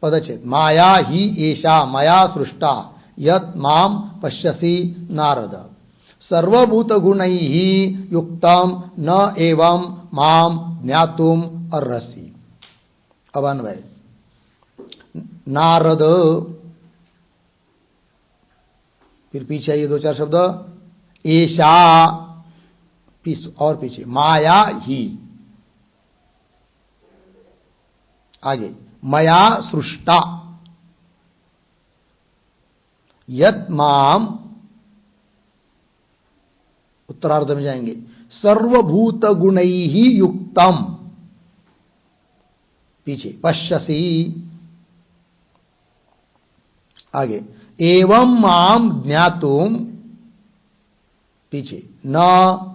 पदच्छेद, माया ही एषा मया सृष्टा यत् मां पश्यसि नारद सर्वभूत गुणैः युक्तम न एवं मां ज्ञातुम अर्हसि। अब अन्वय, नारद, फिर पीछे ये दो चार शब्द, एषा, और पीछे माया ही, आगे मया सृष्टा यत् माम, उत्तरार्ध में जाएंगे, सर्वभूत गुणैः युक्तम, पीछे पश्यसि, आगे एवं माम ज्ञातुम, पीछे न,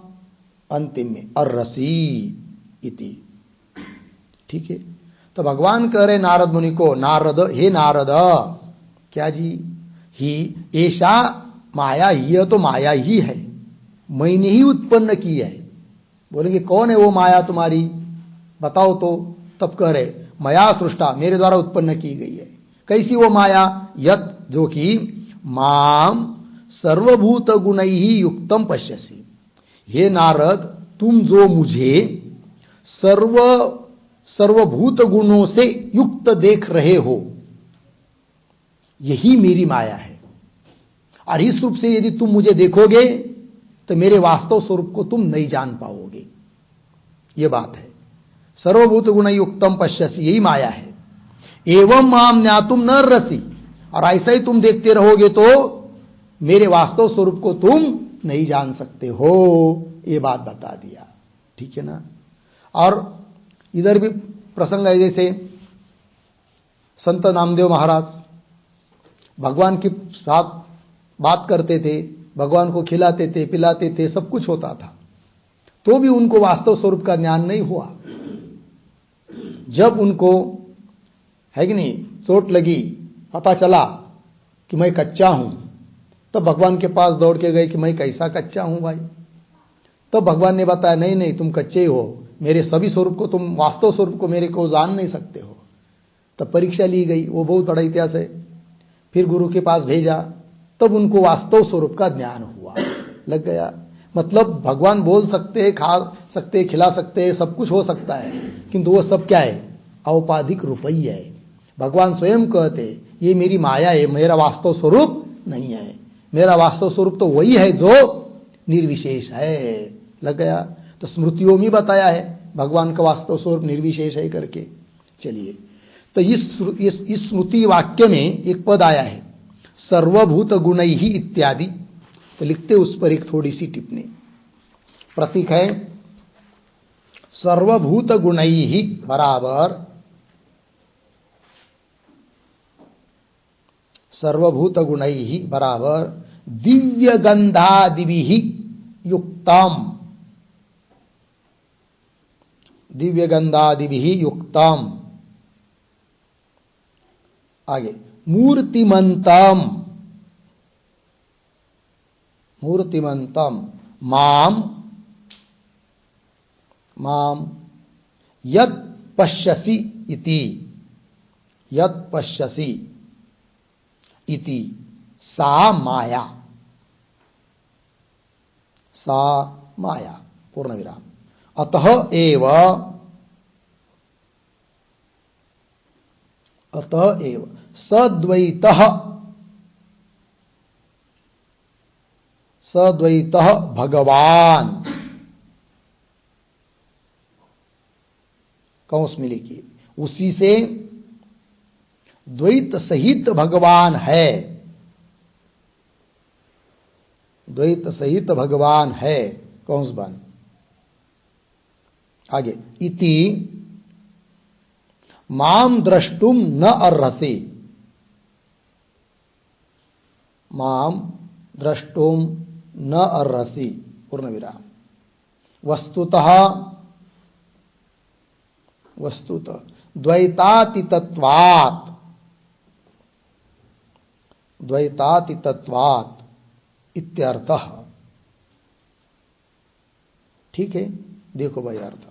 अंतिम में अर्हसि इति। ठीक है, तो भगवान कह रहे नारद मुनि को, नारद, हे नारद, क्या जी? ही ऐसा माया ही है, तो माया ही है, मैंने ही उत्पन्न की है। बोलेंगे कौन है वो माया तुम्हारी, बताओ तो। तब कह रहे मया सृष्टा, मेरे द्वारा उत्पन्न की गई है। कैसी वो माया? यत, जो कि माम सर्वभूत गुणैः युक्तम पश्यसि, हे नारद, तुम जो मुझे सर्वभूत गुणों से युक्त देख रहे हो, यही मेरी माया है। और इस रूप से यदि तुम मुझे देखोगे तो मेरे वास्तव स्वरूप को तुम नहीं जान पाओगे। यह बात है, सर्वभूत गुण युक्तम पश्यसि, यही माया है। एवं माम ज्ञातुम न अर्हसि, और ऐसा ही तुम देखते रहोगे तो मेरे वास्तव स्वरूप को तुम नहीं जान सकते हो। ये बात बता दिया, ठीक है ना। और इधर भी प्रसंग है, जैसे संत नामदेव महाराज भगवान के साथ बात करते थे, भगवान को खिलाते थे, पिलाते थे, सब कुछ होता था, तो भी उनको वास्तव स्वरूप का ज्ञान नहीं हुआ। जब उनको, है कि नहीं, चोट लगी, पता चला कि मैं कच्चा हूं, तब भगवान के पास दौड़ के गए कि मैं कैसा कच्चा हूं भाई। तब भगवान ने बताया, नहीं नहीं, तुम कच्चे ही हो, मेरे सभी स्वरूप को, तुम वास्तव स्वरूप को मेरे को जान नहीं सकते हो। तब परीक्षा ली गई, वो बहुत बड़ा इतिहास है। फिर गुरु के पास भेजा, तब उनको वास्तव स्वरूप का ज्ञान हुआ, लग गया। मतलब भगवान बोल सकते हैं, खा सकते हैं, खिला सकते हैं, सब कुछ हो सकता है, किंतु वो सब क्या है? औपाधिक रूप ही है। भगवान स्वयं कहते ये मेरी माया है, मेरा वास्तव स्वरूप नहीं है। मेरा वास्तव स्वरूप तो वही है जो निर्विशेष है। लग गया। तो स्मृतियों में बताया है भगवान का वास्तव स्वरूप निर्विशेष है करके। चलिए, तो इस स्मृति वाक्य में एक पद आया है, सर्वभूत गुणैः इत्यादि। तो लिखते उस पर एक थोड़ी सी टिप्पणी। प्रतीक है सर्वभूत गुणैः बराबर, सर्वभूत गुणैः बराबर दिव्य गंधादिभिः युक्तम, दिव्य गंधादिभिः युक्तम। आगे मूर्तिमंतम, मूर्तिमंतम माम, माम यत् पश्यसि इति, यत् पश्यसि इति सा माया, सा माया, पूर्ण विराम। अतः एव सद्वैतः भगवान, कौंस में लिखिए, उसी से द्वैत सहित भगवान है, द्वैत सहित भगवान है, कौंस बन। आगे, इति माम द्रष्टुम न अर्हसि, माम द्रष्टुम न अर्हसि, पूर्ण विराम। वस्तुतः द्वैतातितत्वात्, द्वैतातितत्वात् इत्यर्थः। ठीक है, देखो भाई अर्थ।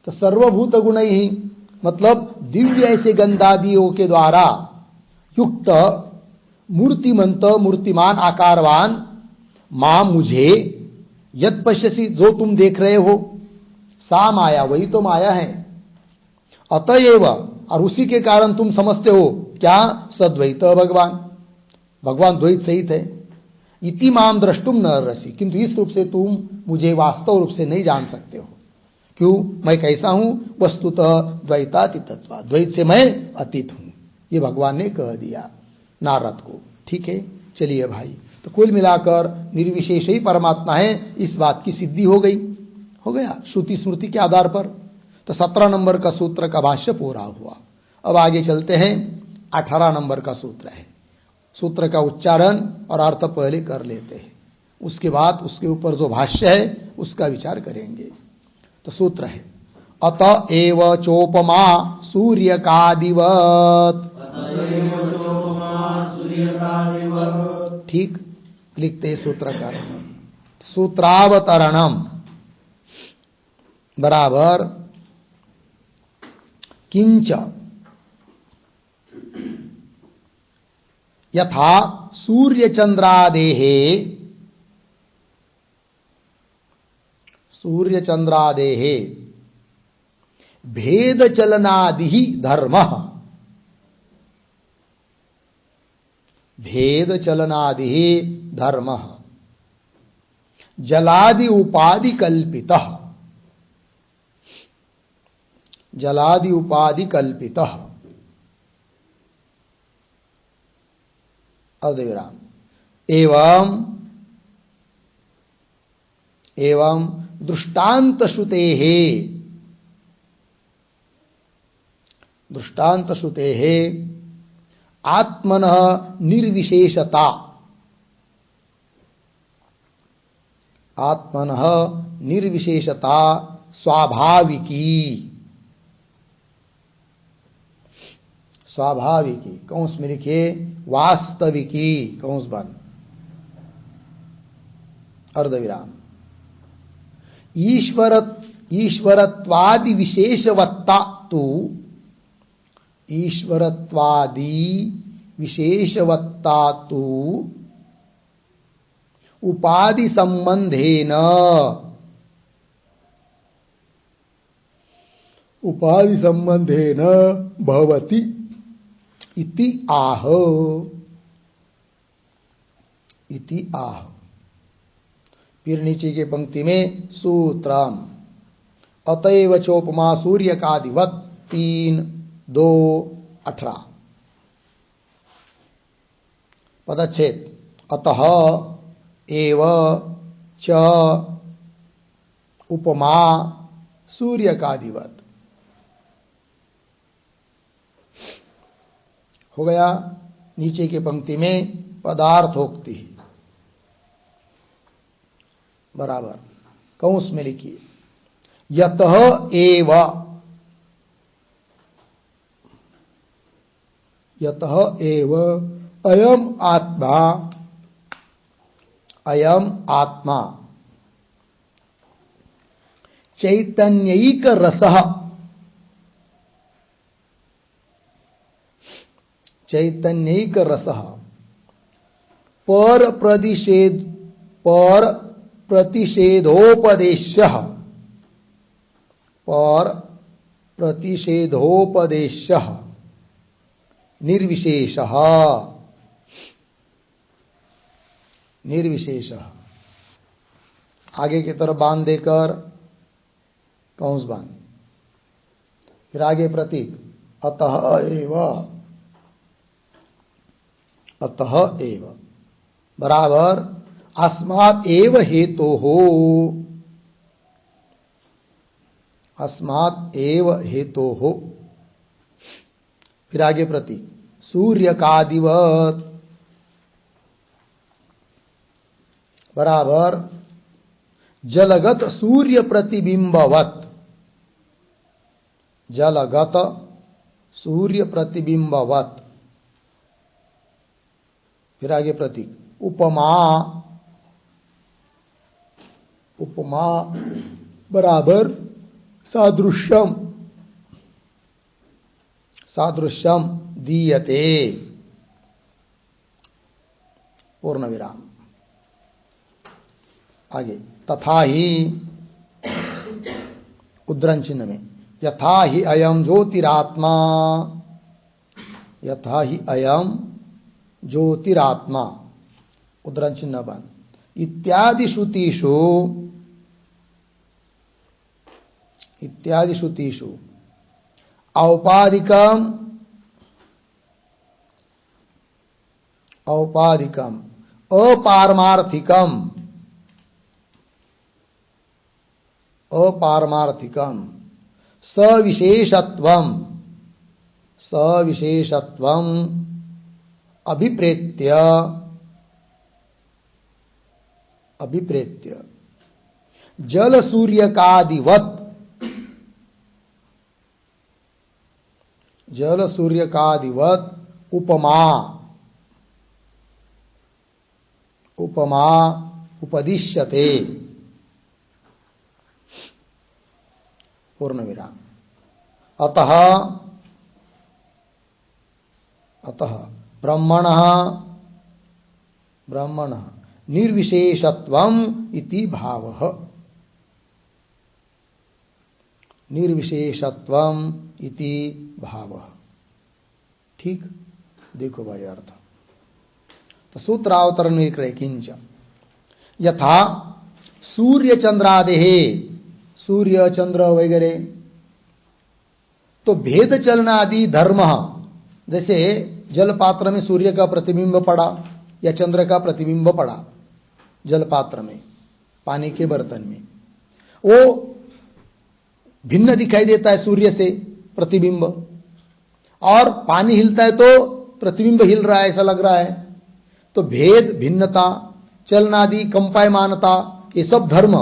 तो सर्वभूत गुण ही मतलब दिव्य ऐसे गंधादियों के द्वारा युक्त मूर्तिमंत मूर्तिमान आकारवान मां, मुझे, यद पश्यसि, जो तुम देख रहे हो, सा माया, वही तो माया है। अतएव, और उसी के कारण तुम समझते हो क्या, सद्वैत भगवान, भगवान द्वैत सहित है। इति माम द्रष्टुम न रसी, किंतु इस रूप से तुम मुझे वास्तव रूप से नहीं जान सकते हो। क्यों, मैं कैसा हूं, वस्तुतः द्वैतातीतत्वा, द्वैत से मैं अतीत हूं, ये भगवान ने कह दिया नारद को। ठीक है, चलिए भाई, तो कुल मिलाकर निर्विशेष ही परमात्मा है, इस बात की सिद्धि हो गया श्रुति स्मृति के आधार पर। तो 17 नंबर का सूत्र का भाष्य पूरा हुआ। अब आगे चलते हैं, 18 नंबर का सूत्र है। सूत्र का उच्चारण और अर्थ पहले कर लेते हैं, उसके बाद उसके ऊपर जो भाष्य है उसका विचार करेंगे। तो सूत्र है, अत एव चोपमा सूर्यकादिवत्। ठीक लिखते सूत्रकार, सूत्रावतरणम बराबर किंच यथा सूर्यचंद्रादेहे भेद चलनादि धर्मः, भेद चलनादि धर्मः जलादि उपाधि कल्पितः, जलादि उपाधि कल्पितः। अद्विराम एवं दृष्टांत श्रुतेः आत्मनः निर्विशेषता, आत्मनः निर्विशेषता स्वाभाविकी, स्वाभाविकी कौंस में लिखिए वास्तविकी, कौंस बन अर्धविराम। ईश्वरत्वादि विशेषवत्ता तु, ईश्वरत्वादि विशेषवत्ता तु उपाधि संबंधेन, उपाधि संबंधेन भवति इति आह, इति आह। फिर नीचे के पंक्ति में सूत्रम, अतएव चोपमा सूर्यकादिवत् 3:2-18 पदच्छेद, अतः एव च उपमा सूर्यकादिवत्। हो गया। नीचे की पंक्ति में पदार्थोक्ति बराबर कौंस में लिखिए, यतः एव, यतः एव अयम आत्मा, अयम आत्मा चैतन्यैक रसः, चैतन्यैक रसः पर प्रतिषेधोपदेश्यः और प्रतिषेधोपदेश्यः निर्विशेषः। निर्विशेषः आगे की तरफ बांध देकर कौंस बांध, फिर आगे प्रतीक अतः एव, अतः एव बराबर अस्मात् एव हेतोः, अस्मात् एव हेतोः। फिर आगे प्रतीक सूर्यकादिवत् बराबर जलगत सूर्य प्रतिबिंबवत्, जलगत सूर्य प्रतिबिंबवत्। फिर आगे प्रतीक उपमा, उपमा बराबर सादृश्यम, सादृश्यम दीयते पूर्ण विराम। आगे तथा ही उद्धरण चिन्ह में यथा ही अयम ज्योतिरात्मा, यथा ही अयम ज्योतिरात्मा उद्धरण चिन्ह बन इत्यादि श्रुतिषु, इत्यादि श्रुतिषु औपाधिकम, औपाधिकम अपारमार्थिकम, अपारमार्थिकम सविशेषत्वम, सविशेषत्वम अभिप्रेत्य, अभिप्रेत्य जल सूर्यकादिवत्, जल सूर्यकादिवत् उपमा, उपमा उपदिश्यते पूर्ण विराम। अतः, अतः ब्रह्मणः, ब्रह्मणः निर्विशेषत्वम इति भावः, निर्विशेषत्वम इति भावः। ठीक, देखो भाई अर्थ। तो सूत्रावतरण विक्रय किंच यथा सूर्य चंद्रादेः, सूर्य चंद्र वगैरह तो भेद चलनादि धर्म, जैसे जलपात्र में सूर्य का प्रतिबिंब पड़ा या चंद्र का प्रतिबिंब पड़ा, जलपात्र में पानी के बर्तन में, वो भिन्न दिखाई देता है सूर्य से प्रतिबिंब, और पानी हिलता है तो प्रतिबिंब हिल रहा है ऐसा लग रहा है। तो भेद, भिन्नता, चलनादि, कंपायमानता, ये सब धर्म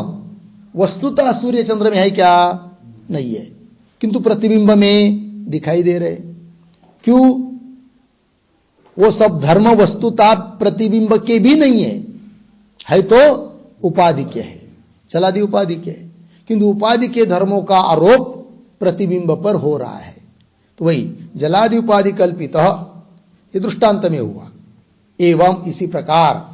वस्तुतः सूर्य चंद्र में है क्या? नहीं है, किंतु प्रतिबिंब में दिखाई दे रहे। क्यों? वो सब धर्म वस्तुतः प्रतिबिंब के भी नहीं है तो उपाधि के है, चलादि उपाधि के है, किंतु उपाधि के धर्मों का आरोप प्रतिबिंब पर हो रहा है। तो वही जलादि उपाधि कल्पित, ये दृष्टांत में हुआ। एवं इसी प्रकार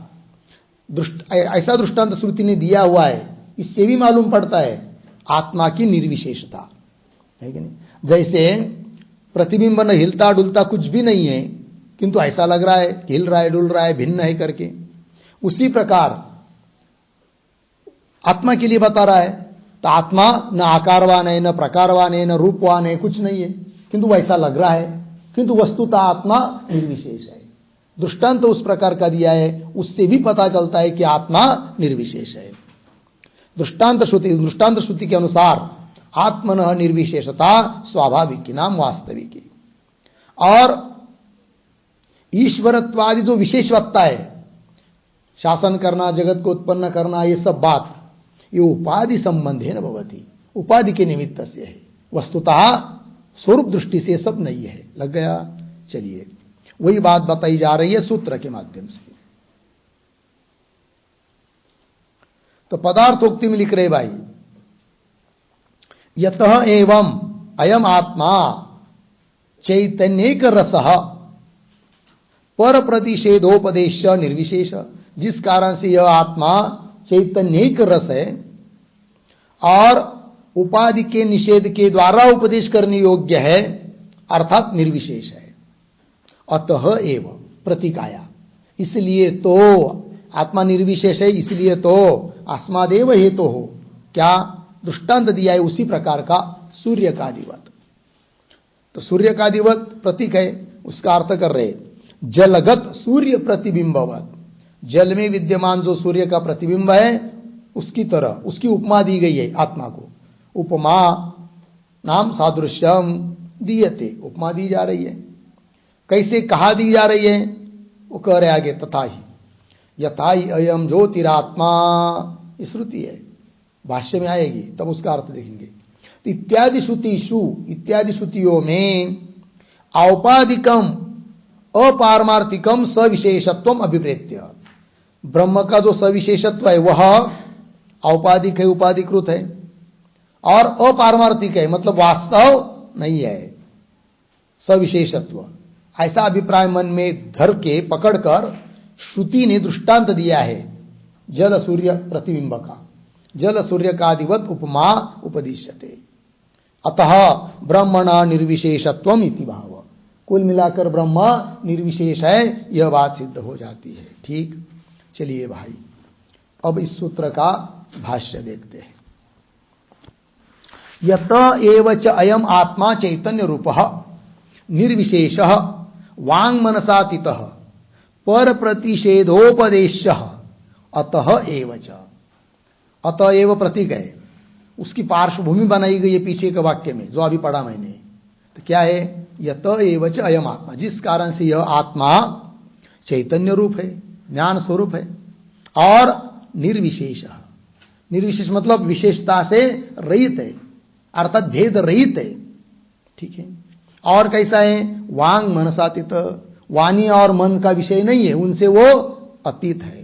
ऐसा दृष्टांत श्रुति ने दिया हुआ है, इससे भी मालूम पड़ता है आत्मा की निर्विशेषता है कि नहीं। जैसे प्रतिबिंब न हिलता डुलता कुछ भी नहीं है, किंतु ऐसा लग रहा है हिल रहा है डुल रहा है भिन्न है करके, उसी प्रकार आत्मा के लिए बता रहा है। तो आत्मा न आकारवान है, न प्रकारवान है, न रूपवान है, कुछ नहीं है, किंतु वैसा लग रहा है, किंतु वस्तुतः आत्मा निर्विशेष है। दृष्टांत तो उस प्रकार का दिया है, उससे भी पता चलता है कि आत्मा निर्विशेष है। दृष्टांत श्रुति के अनुसार आत्मनः निर्विशेषता स्वाभाविक नाम वास्तविक, और ईश्वरत्वादि जो विशेषवत्ता है, शासन करना, जगत को उत्पन्न करना, ये सब बात ये उपाधि संबंधी न भवती, उपाधि के निमित्त से है, वस्तुतः स्वरूप दृष्टि से सब नहीं है। लग गया? चलिए वही बात बताई जा रही है सूत्र के माध्यम से। तो पदार्थोक्ति में लिख रहे भाई, यतः एवं अयम आत्मा चैतन्यक रसः पर प्रतिषेधोपदेश निर्विशेष, जिस कारण से यह आत्मा चैतन्यिक रस है और उपाधि के निषेध के द्वारा उपदेश करने योग्य है, अर्थात निर्विशेष है। अतः एव प्रतीकाया, इसलिए तो आत्मा निर्विशेष है, इसलिए तो अस्मादेव हेतु हो, क्या दृष्टांत दिया है उसी प्रकार का सूर्य का दिवत। तो सूर्य का दिवत प्रतीक है, उसका अर्थ कर रहे जलगत सूर्य प्रतिबिंबवत, जल में विद्यमान जो सूर्य का प्रतिबिंब है उसकी तरह उसकी उपमा दी गई है आत्मा को। उपमा नाम सादृश्यम दीयते, उपमा दी जा रही है। कैसे कहा दी जा रही है वो कह रहे आगे, तथा ही यथा ही अयम ज्योतिरात्मा, श्रुति है, भाष्य में आएगी तब उसका अर्थ देखेंगे। तो इत्यादि श्रुतिषु, इत्यादि श्रुतियों में औपाधिकम अपारमार्थिकम सविशेषत्व अभिप्रेत्य, ब्रह्म का जो सविशेषत्व है वह औपाधिक है, उपाधिकृत है, और अपारमार्थिक है मतलब वास्तव नहीं है, सविशेषत्व, ऐसा अभिप्राय मन में धर के पकड़कर श्रुति ने दृष्टांत दिया है जल सूर्य प्रतिबिंब का। जल सूर्य का दिवत उपमा उपदिश्यते, अतः ब्रह्मणा निर्विशेषत्वम इति भाव। कुल मिलाकर ब्रह्म निर्विशेष है, यह बात सिद्ध हो जाती है। ठीक, चलिए भाई अब इस सूत्र का भाष्य देखते हैं। यत एव च अयम आत्मा चैतन्य रूपः निर्विशेषः वांग मनसातीतः पर प्रतिषेधोपदेश्यः अतः एव च। अतः एव प्रतीक है, उसकी पार्श्वभूमि बनाई गई है पीछे के वाक्य में जो अभी पढ़ा मैंने। तो क्या है, यत एव च अयम आत्मा, जिस कारण से यह आत्मा चैतन्य रूप है, ज्ञान स्वरूप है, और निर्विशेष, निर्विशेष मतलब विशेषता से रहित है, अर्थात भेद रहित है। ठीक है, और कैसा है, वांग मनसातीत, वाणी और मन का विषय नहीं है, उनसे वो अतीत है।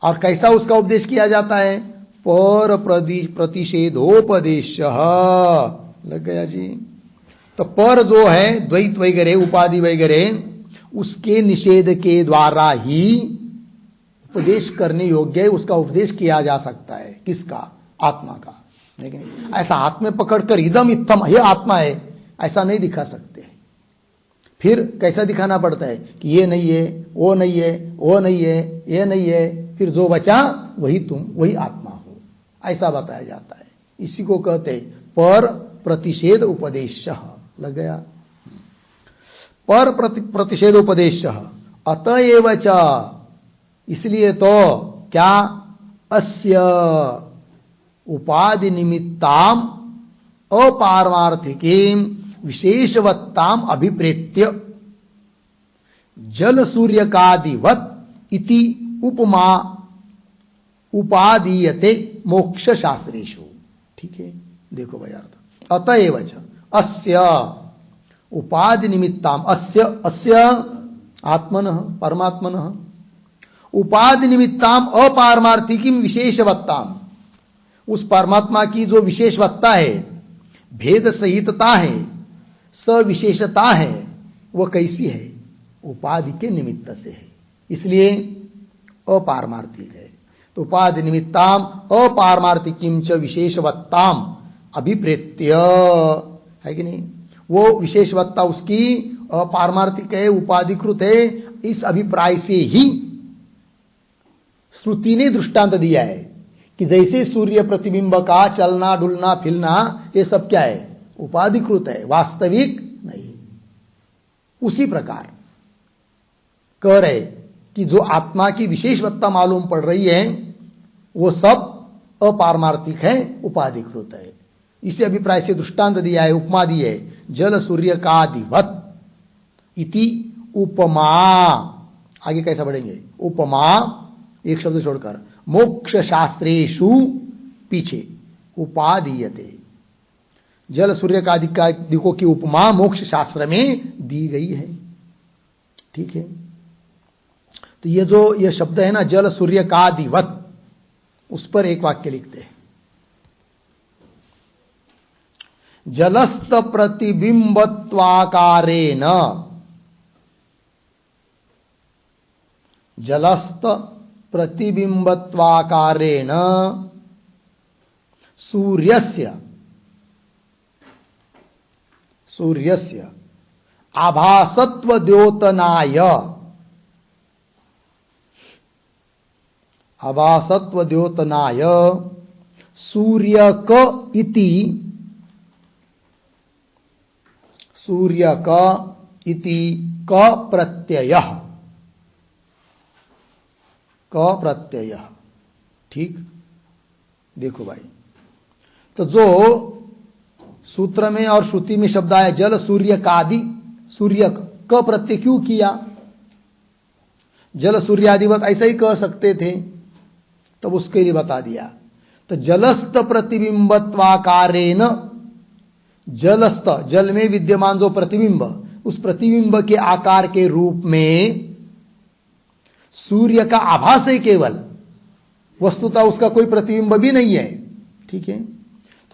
और कैसा उसका उपदेश किया जाता है, पर प्रतिषेधोपदेश, लग गया जी। तो पर जो है द्वैत वगैरह उपाधि वगैरह, उसके निषेध के द्वारा ही उपदेश करने योग्य है, उसका उपदेश किया जा सकता है। किसका, आत्मा का। लेकिन ऐसा हाथ में पकड़कर इदम इत्थम यह आत्मा है ऐसा नहीं दिखा सकते। फिर कैसा दिखाना पड़ता है कि ये नहीं है, वो नहीं है, वो नहीं है, ये नहीं है, फिर जो बचा वही तुम, वही आत्मा हो, ऐसा बताया जाता है। इसी को कहते पर प्रतिषेध उपदेश, लग गया, पर प्रतिषेध उपदेश। अतएव च, इसलिए तो क्या, अस्य उपाधि निमित्ताम अपारमार्थिकीम विशेषवत्ताम अभिप्रेत्य जल सूर्यकादिवत इति उपमा उपादीयते मोक्ष शास्त्रेषु। ठीक है, देखो भाई अर्थ, अतएव च अस्य उपाधि निमित्ताम, अस्य आत्मनः परमात्मनः, उपाधि निमित्ताम अपारमार्थिकीम विशेषवत्ताम, उस परमात्मा की जो विशेषवत्ता है, भेद सहितता है, सविशेषता है, वह कैसी है, उपाधि के निमित्त से है, इसलिए अपारमार्थिक है। तो उपाधि निमित्ताम अपारमार्थिकीम च विशेषवत्ताम अभिप्रेत्य, है कि नहीं, वो विशेषवत्ता उसकी अपारमार्थिक है, उपाधिकृत है, इस अभिप्राय से ही श्रुति ने दृष्टांत दिया है कि जैसे सूर्य प्रतिबिंब का चलना डुलना फिरना ये सब क्या है, उपाधिकृत है, वास्तविक नहीं। उसी प्रकार कह रहे कि जो आत्मा की विशेषवत्ता मालूम पड़ रही है वो सब अपारमार्थिक है, उपाधिकृत है। इसी अभिप्राय से दृष्टांत दिया है, उपमा दी है, जल सूर्य का दिवत इति उपमा। आगे कैसा बढ़ेंगे, उपमा एक शब्द छोड़कर, मोक्ष शास्त्रेषु पीछे उपादीयते, जल सूर्य का दिकों की उपमा मोक्ष शास्त्र में दी गई है। ठीक है, तो ये जो ये शब्द है ना, जल सूर्य का दिवत, उस पर एक वाक्य लिखते हैं, जलस्त प्रतिबिंबत्वाकारेण, जलस्त प्रतिबिंबत्वाकारेण सूर्यस्य आभासत्वद्योतनाय सूर्यक इति क प्रत्यय। ठीक, देखो भाई, तो जो सूत्र में और श्रुति में शब्द आया जल सूर्य कादि, सूर्य क प्रत्यय क्यों किया? जल सूर्यादिवत ऐसा ही कह सकते थे, तब उसके लिए बता दिया। तो जलस्त प्रतिबिंबत्वाकारेण, जलस्त जल में विद्यमान जो प्रतिबिंब, उस प्रतिबिंब के आकार के रूप में सूर्य का आभास है केवल, वस्तुतः उसका कोई प्रतिबिंब भी नहीं है। ठीक है,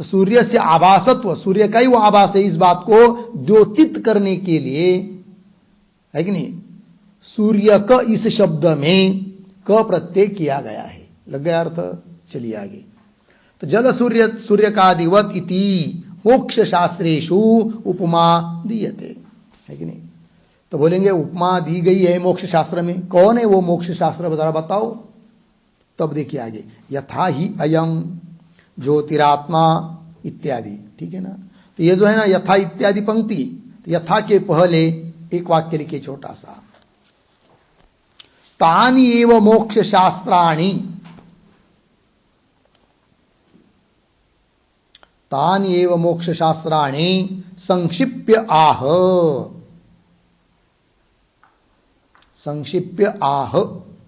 तो सूर्य से आभासत्व, सूर्य का ही वो आभास है, इस बात को द्योतित करने के लिए, है कि नहीं, सूर्य क इस शब्द में क प्रत्यय किया गया है। लग गया अर्थ? चलिए आगे। तो जल सूर्य का दिवत इति मोक्ष शास्त्रेषु उपमा दीयते, है कि नहीं। तो बोलेंगे उपमा दी गई है मोक्ष शास्त्र में, कौन है वो मोक्ष शास्त्र जरा बताओ। तब देखिए आगे, यथा ही अयम ज्योतिरात्मा इत्यादि। ठीक है ना, तो ये जो है ना यथा इत्यादि पंक्ति, तो यथा के पहले एक वाक्य लिखे छोटा सा, तानि एव मोक्ष शास्त्राणि, तानि एव मोक्ष शास्त्राणि संक्षिप्य आह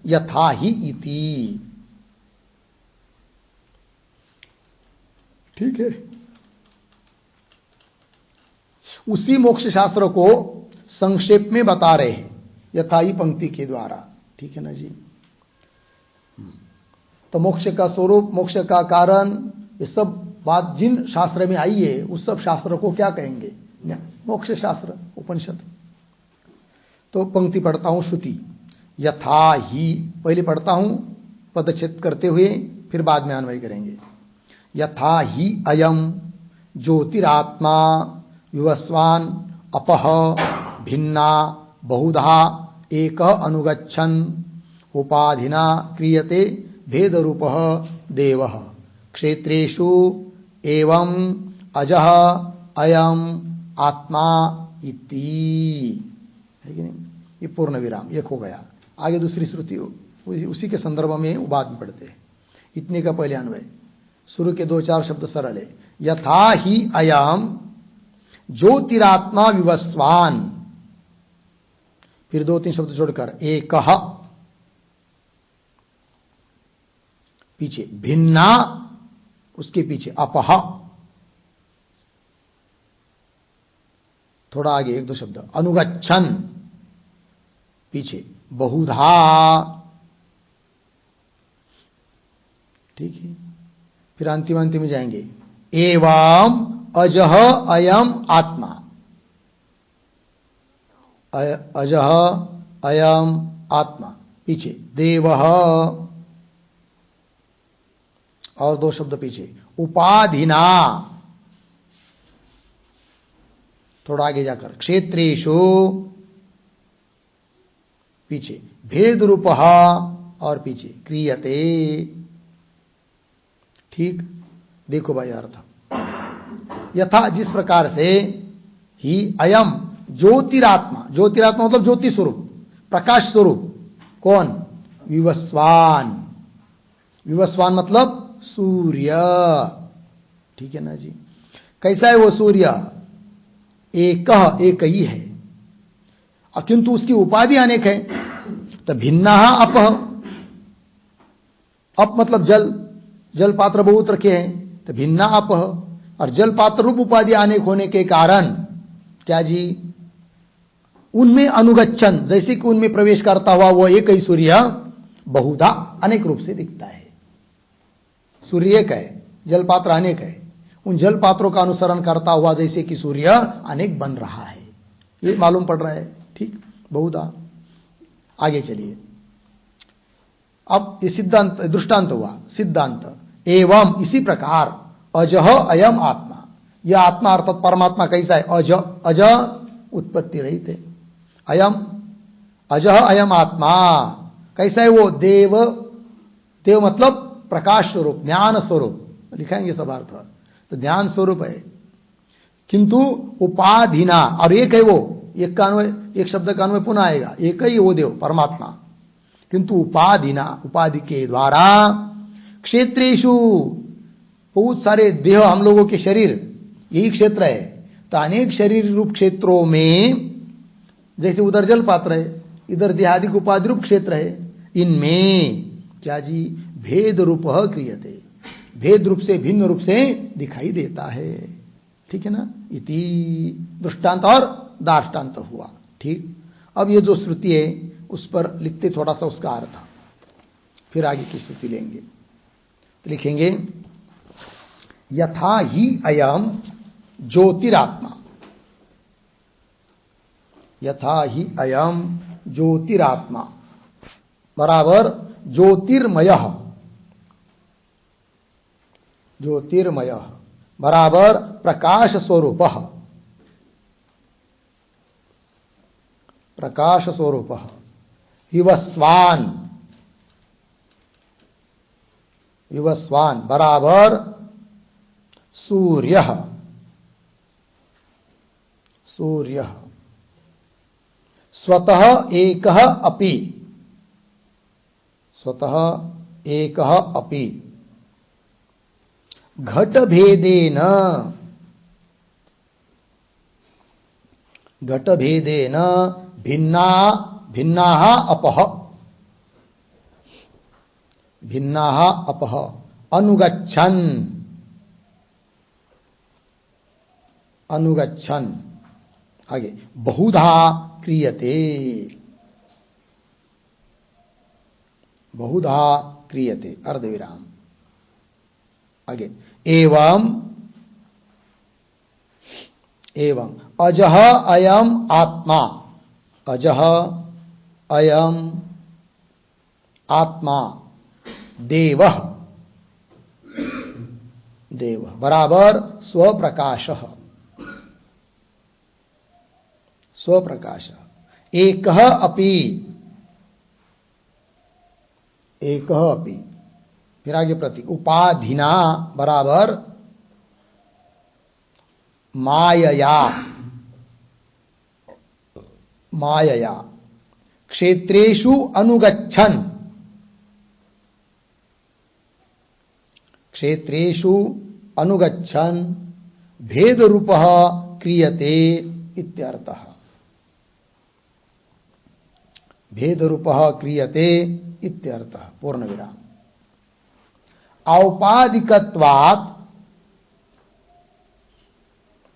यथा ही इति। ठीक है, उसी मोक्ष शास्त्र को संक्षेप में बता रहे हैं यथा ही पंक्ति के द्वारा। ठीक है ना जी। तो मोक्ष का स्वरूप, मोक्ष का कारण, ये सब बात जिन शास्त्र में आई है उस सब शास्त्र को क्या कहेंगे? मोक्ष शास्त्र, उपनिषद। तो पंक्ति पढ़ता हूं, श्रुति यथा ही, पहले पढ़ता हूं पदच्छेद करते हुए, फिर बाद में अन्वय करेंगे। यथा ही अयम ज्योतिरात्मा विवस्वान अपह भिन्ना बहुधा एक अनुगच्छन् उपाधिना क्रियते भेद रूप देवः क्षेत्रेषु एवं अजः अयम आत्मा इति। है कि नहीं? ये पूर्ण विराम एक हो गया। आगे दूसरी श्रुति उसी के संदर्भ में बाद में पढ़ते हैं। इतने का पहले अन्वय, शुरू के 2-4 शब्द सरल है। यथा ही अयम ज्योतिरात्मा विवस्वान, फिर 2-3 शब्द छोड़कर एकः, पीछे भिन्ना, उसके पीछे अपह, थोड़ा आगे 1-2 शब्द अनुगच्छन्, पीछे बहुधा। ठीक है, फिर अंतिम में जाएंगे एवं अजह अयम आत्मा, अजह अयम आत्मा, पीछे देवः, और 2 शब्द पीछे उपाधिना, थोड़ा आगे जाकर क्षेत्रेषु, पीछे भेद रूपः, और पीछे क्रियते। ठीक, देखो भाई अर्थ, यथा जिस प्रकार से ही अयम ज्योतिरात्मा, ज्योतिरात्मा मतलब ज्योति स्वरूप, प्रकाश स्वरूप, कौन? विवस्वान, विवस्वान मतलब सूर्य। ठीक है ना जी। कैसा है वो सूर्य? एक ही है, किंतु उसकी उपाधि अनेक है। तो भिन्ना अपह, अप मतलब जल, जल पात्र बहुत रखे हैं, तो भिन्ना अपह, और जल पात्र रूप उपाधि अनेक होने के कारण क्या जी, उनमें अनुगच्छन, जैसे कि उनमें प्रवेश करता हुआ वो एक ही सूर्य बहुधा अनेक रूप से दिखता है। सूर्य एक है, जल पात्र अनेक है, उन जल पात्रों का अनुसरण करता हुआ जैसे कि सूर्य अनेक बन रहा है, ये मालूम पड़ रहा है। ठीक, बहुधा। आगे चलिए, अब ये सिद्धांत दृष्टांत हुआ, सिद्धांत। एवं इसी प्रकार अजह अयम आत्मा, यह आत्मा अर्थात परमात्मा कैसा है? अज, अज उत्पत्ति रहित है। अयम अजह अयम आत्मा कैसा है? वो देव, देव मतलब प्रकाश स्वरूप, ज्ञान स्वरूप, लिखाएंगे सब अर्थ। तो ज्ञान स्वरूप है, किंतु उपाधिना, और एक है वो, एक का अन्वय, एक शब्द का अन्वय पुनः आएगा, एक ही वो देव परमात्मा, किंतु उपाधिना, उपाधि के द्वारा, क्षेत्रेषु, बहुत सारे देह, हम लोगों के शरीर यही क्षेत्र है, तो अनेक शरीर रूप क्षेत्रों में, जैसे उधर जल पात्र है, इधर देहादिक उपाधि रूप क्षेत्र है, इनमें क्या जी? भेद रूप क्रियते, भेद रूप से, भिन्न रूप से दिखाई देता है। ठीक है ना? इति दृष्टांत और दार्ष्टान्त हुआ। ठीक, अब ये जो श्रुति है उस पर लिखते थोड़ा सा उसका अर्थ, फिर आगे की श्रुति लेंगे। लिखेंगे यथा ही अयम ज्योतिरात्मा, यथा ही अयम ज्योतिरात्मा बराबर ज्योतिर्मय, ज्योतिर्मय बराबर प्रकाश स्वरूप, प्रकाश स्वरूप, विवस्वान, विवस्वान बराबर सूर्य, सूर्य स्वतः एकः अपि, स्वतः एकः अपि घट भेदेन, घट भेदेन भिन्ना, भिन्नाः अपः, भिन्नाः अपः अनुगच्छन्, अनुगच्छन्, आगे बहुधा क्रियते, बहुधा क्रियते, अर्धविराम, आगे एवं, एवं अजह अयम आत्मा, अजह अयम आत्मा देवः, देव बराबर स्वप्रकाश, स्वप्रकाश, एकः अपि, एकः अपि, फिर आगे प्रतीक उपाधिना बराबर मायया, मायया क्षेत्रेषु अनुगच्छन्, क्षेत्रेषु अनुगच्छन् भेद रूपः क्रियते इत्यर्थः, भेद रूपः क्रियते इत्यर्थः, पूर्ण विराम। औपाधिकत्वात्,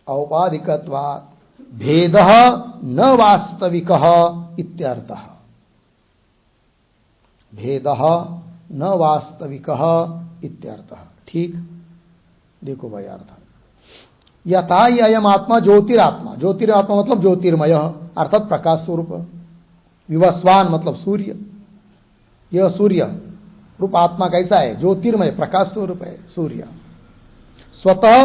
औपाधिकत्वात् भेदः न वास्तविकः इत्यर्थः, भेदः न वास्तविकः इत्यर्थः। ठीक, देखो भाई अर्थ, यथा ही अयम आत्मा ज्योतिरात्मा, ज्योतिरात्मा मतलब ज्योतिर्मय अर्थात प्रकाश स्वरूप, विवस्वान मतलब सूर्य, यह सूर्य रूप आत्मा कैसा है? ज्योतिर्मय प्रकाश स्वरूप है सूर्य, स्वतः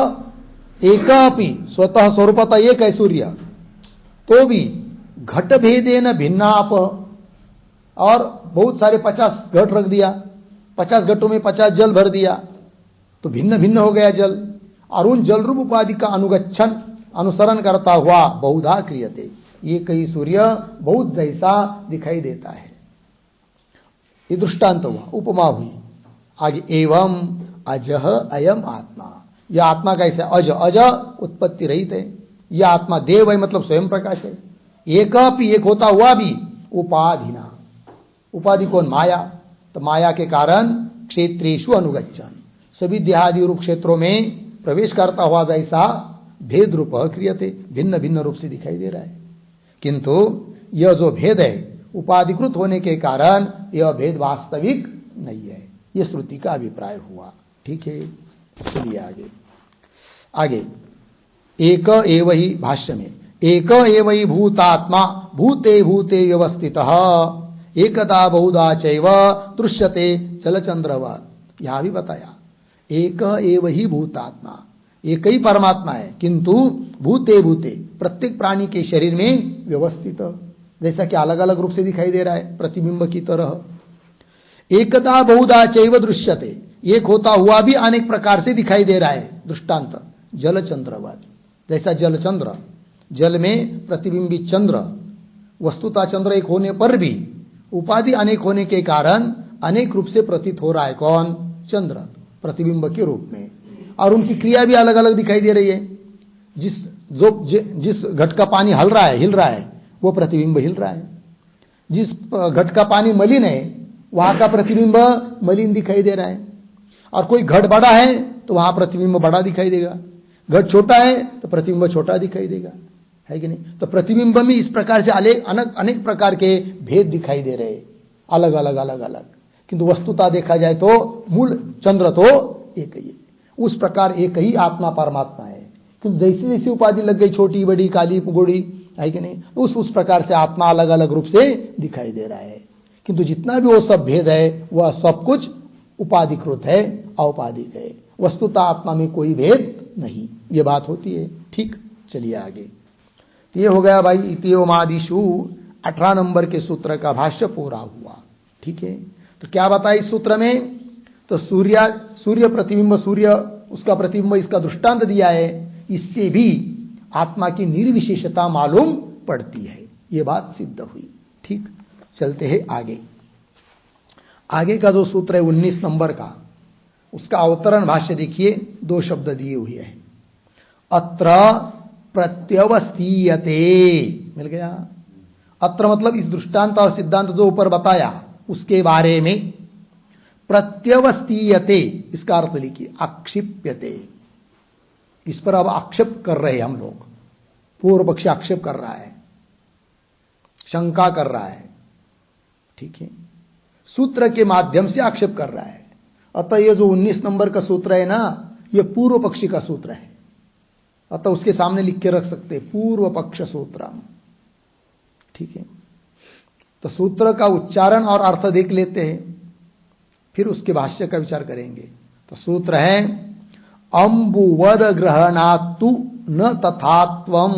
एकापि, स्वतः स्वरूपतः एक है सूर्य, तो भी घट भेदेन भिन्नाप, और बहुत सारे 50 घट रख दिया, 50 घटों में 50 जल भर दिया, तो भिन्न भिन्न हो गया जल, और उन जल रूप उपाधि का अनुगच्छन, अनुसरण करता हुआ बहुधा क्रियते, ये कई सूर्य बहुत जैसा दिखाई देता है। ये दृष्टांत हुआ, उपमा हुई। आगे एवं अजह अयम आत्मा, यह आत्मा कैसे? अज, अज उत्पत्ति रहित है, यह आत्मा देव है मतलब स्वयं प्रकाश है, एकापि एक होता हुआ भी उपाधिना, उपाधि कौन? माया, तो माया के कारण क्षेत्रेषु अनुगच्छन्, सभी देहादि रूप क्षेत्रों में प्रवेश करता हुआ जैसा भेद रूप क्रियते, भिन्न भिन्न रूप से दिखाई दे रहा है, किंतु यह जो भेद है उपाधिकृत होने के कारण यह भेद वास्तविक नहीं है, यह श्रुति का अभिप्राय हुआ। ठीक है, चलिए आगे, आगे एक एव ही भाष्य में, एक एव ही भूतात्मा भूते भूते व्यवस्थितः, एकदा बहुधा चैव दृश्यते जलचंद्रवत्। यहां भी बताया एक एव ही भूतात्मा, एक ही परमात्मा है, किंतु भूते भूते प्रत्येक प्राणी के शरीर में व्यवस्थित, जैसा कि अलग अलग रूप से दिखाई दे रहा है प्रतिबिंब की तरह। एकदा बहुधा चैव दृश्यते, एक होता हुआ भी अनेक प्रकार से दिखाई दे रहा है। दृष्टांत जलचंद्रवत्, जैसा जलचंद्र, जल में प्रतिबिंबित चंद्र, वस्तुता चंद्र एक होने पर भी उपाधि अनेक होने के कारण अनेक रूप से प्रतीत हो रहा है। कौन? चंद्र प्रतिबिंब के रूप में, और उनकी क्रिया भी अलग अलग दिखाई दे रही है। जिस घट का पानी हिल रहा है वो प्रतिबिंब हिल रहा है। जिस घट का पानी मलिन है वहां का प्रतिबिंब मलिन दिखाई दे रहा है। और कोई घट बड़ा है तो वहां प्रतिबिंब बड़ा दिखाई देगा, घट छोटा है तो प्रतिबिंब छोटा दिखाई देगा, है कि नहीं? तो प्रतिबिंब में इस प्रकार से अनेक प्रकार के भेद दिखाई दे रहे, अलग अलग, किंतु वस्तुता देखा जाए तो मूल चंद्र तो एक ही है। उस प्रकार एक ही आत्मा परमात्मा है, क्योंकि जैसे जैसे उपाधि लग गई, छोटी बड़ी काली गोड़ी, है कि नहीं, उस प्रकार से आत्मा अलग अलग रूप से दिखाई दे रहा है। किंतु जितना भी वो सब भेद है वह सब कुछ उपाधिकृत है, औपाधिक है। वस्तुता आत्मा में कोई भेद नहीं, ये बात होती है। ठीक, चलिए आगे। ये हो गया भाई इतियोमादिषु 18 नंबर के सूत्र का भाष्य पूरा हुआ। ठीक है, तो क्या बताया इस सूत्र में? तो सूर्य प्रतिबिंब, सूर्य उसका प्रतिबिंब, इसका दृष्टांत दिया है। इससे भी आत्मा की निर्विशेषता मालूम पड़ती है, ये बात सिद्ध हुई। ठीक, चलते हैं आगे। आगे का जो सूत्र है 19 नंबर का, उसका अवतरण भाष्य देखिए, 2 शब्द दिए हुए हैं। अत्र प्रत्यवस्थीयते, मिल गया। अत्र मतलब इस दृष्टांत और सिद्धांत जो ऊपर बताया उसके बारे में। प्रत्यवस्थीयते इसका अर्थ लिखिए आक्षिप्यते, इस पर अब आक्षेप कर रहे हैं हम लोग। पूर्व पक्ष आक्षेप कर रहा है, शंका कर रहा है। ठीक है, सूत्र के माध्यम से आक्षेप कर रहा है। अतः ये जो 19 नंबर का सूत्र है ना, ये पूर्व पक्षी का सूत्र है। अतः उसके सामने लिख के रख सकते, पूर्व पक्ष सूत्रम। ठीक है, तो सूत्र का उच्चारण और अर्थ देख लेते हैं, फिर उसके भाष्य का विचार करेंगे। तो सूत्र है अंबुवद ग्रहणातु न तथात्वम।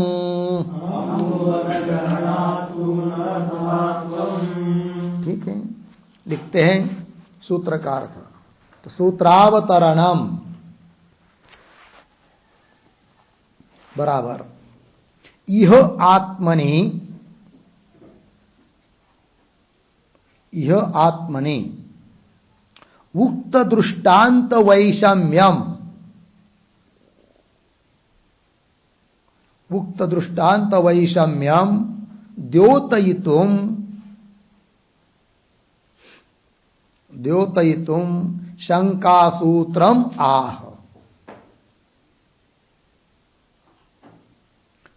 ठीक है, लिखते हैं सूत्र का अर्थ। तो सूत्रावतरणम बराबर इह आत्मनि उक्त दृष्टांत वैषम्यम, उक्त दृष्टांत वैषम्यम द्योतयितुम शंकासूत्रम आह।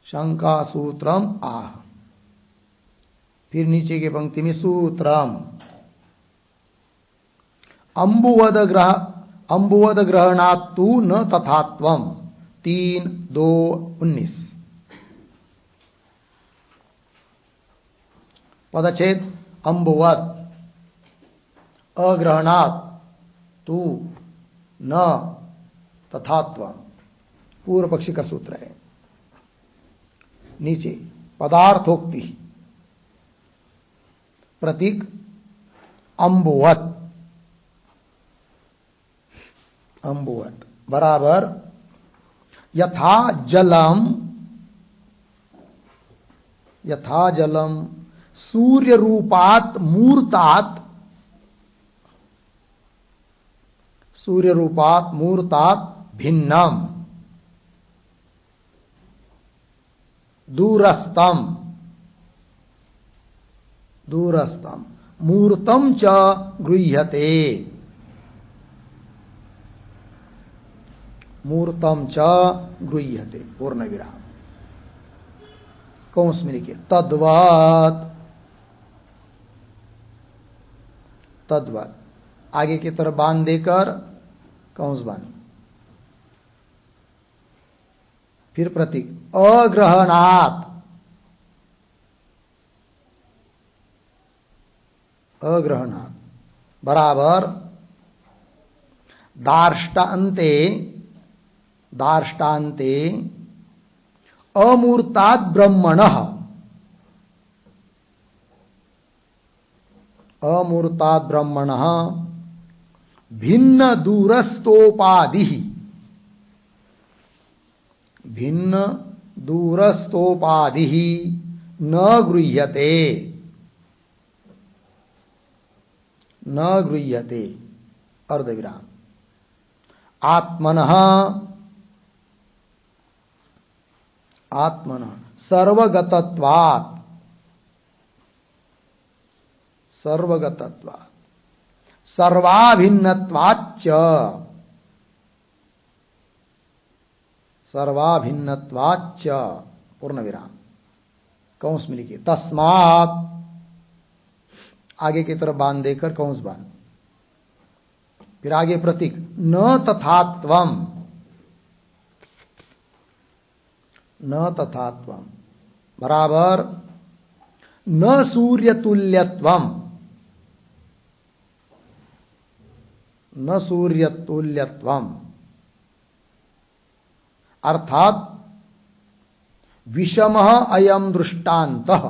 शंकासूत्रम आह। फिर नीचे की पंक्ति में सूत्रम अंबुवद ग्रहणातु न तथात्वम 3:2-19। पदच्छेद अंबुवद अग्रहणात तु न तथात्वम, पूर्व पक्षी का सूत्र है। नीचे पदार्थोक्ति प्रतीक अंबुवत, अंबुवत बराबर यथा जलम सूर्य रूपात मूर्तात भिन्नम दूरस्थम मूर्तम च गृह्यते, मूर्तम च गृह्यते पूर्ण विराम कौंस में लिखिए तद्वत् आगे की तरफ बांध देकर कौंस बांध। फिर प्रतीक अग्रहणात, अग्रहणात् बराबर दार्ष्टान्ते अमूर्तात् ब्रह्मणः भिन्न दूरस्थोपाधिः न गृह्यते अर्धविराम आत्मनः सर्वगतत्वात् सर्वाभिन्नत्वाच्च पूर्ण विराम कौंस में लिखिए तस्मात् आगे की तरफ बांध देकर कौंस बांध फिर आगे प्रतीक न तथात्वम बराबर न सूर्यतुल्यत्वम अर्थात विषमः अयम दृष्टान्तः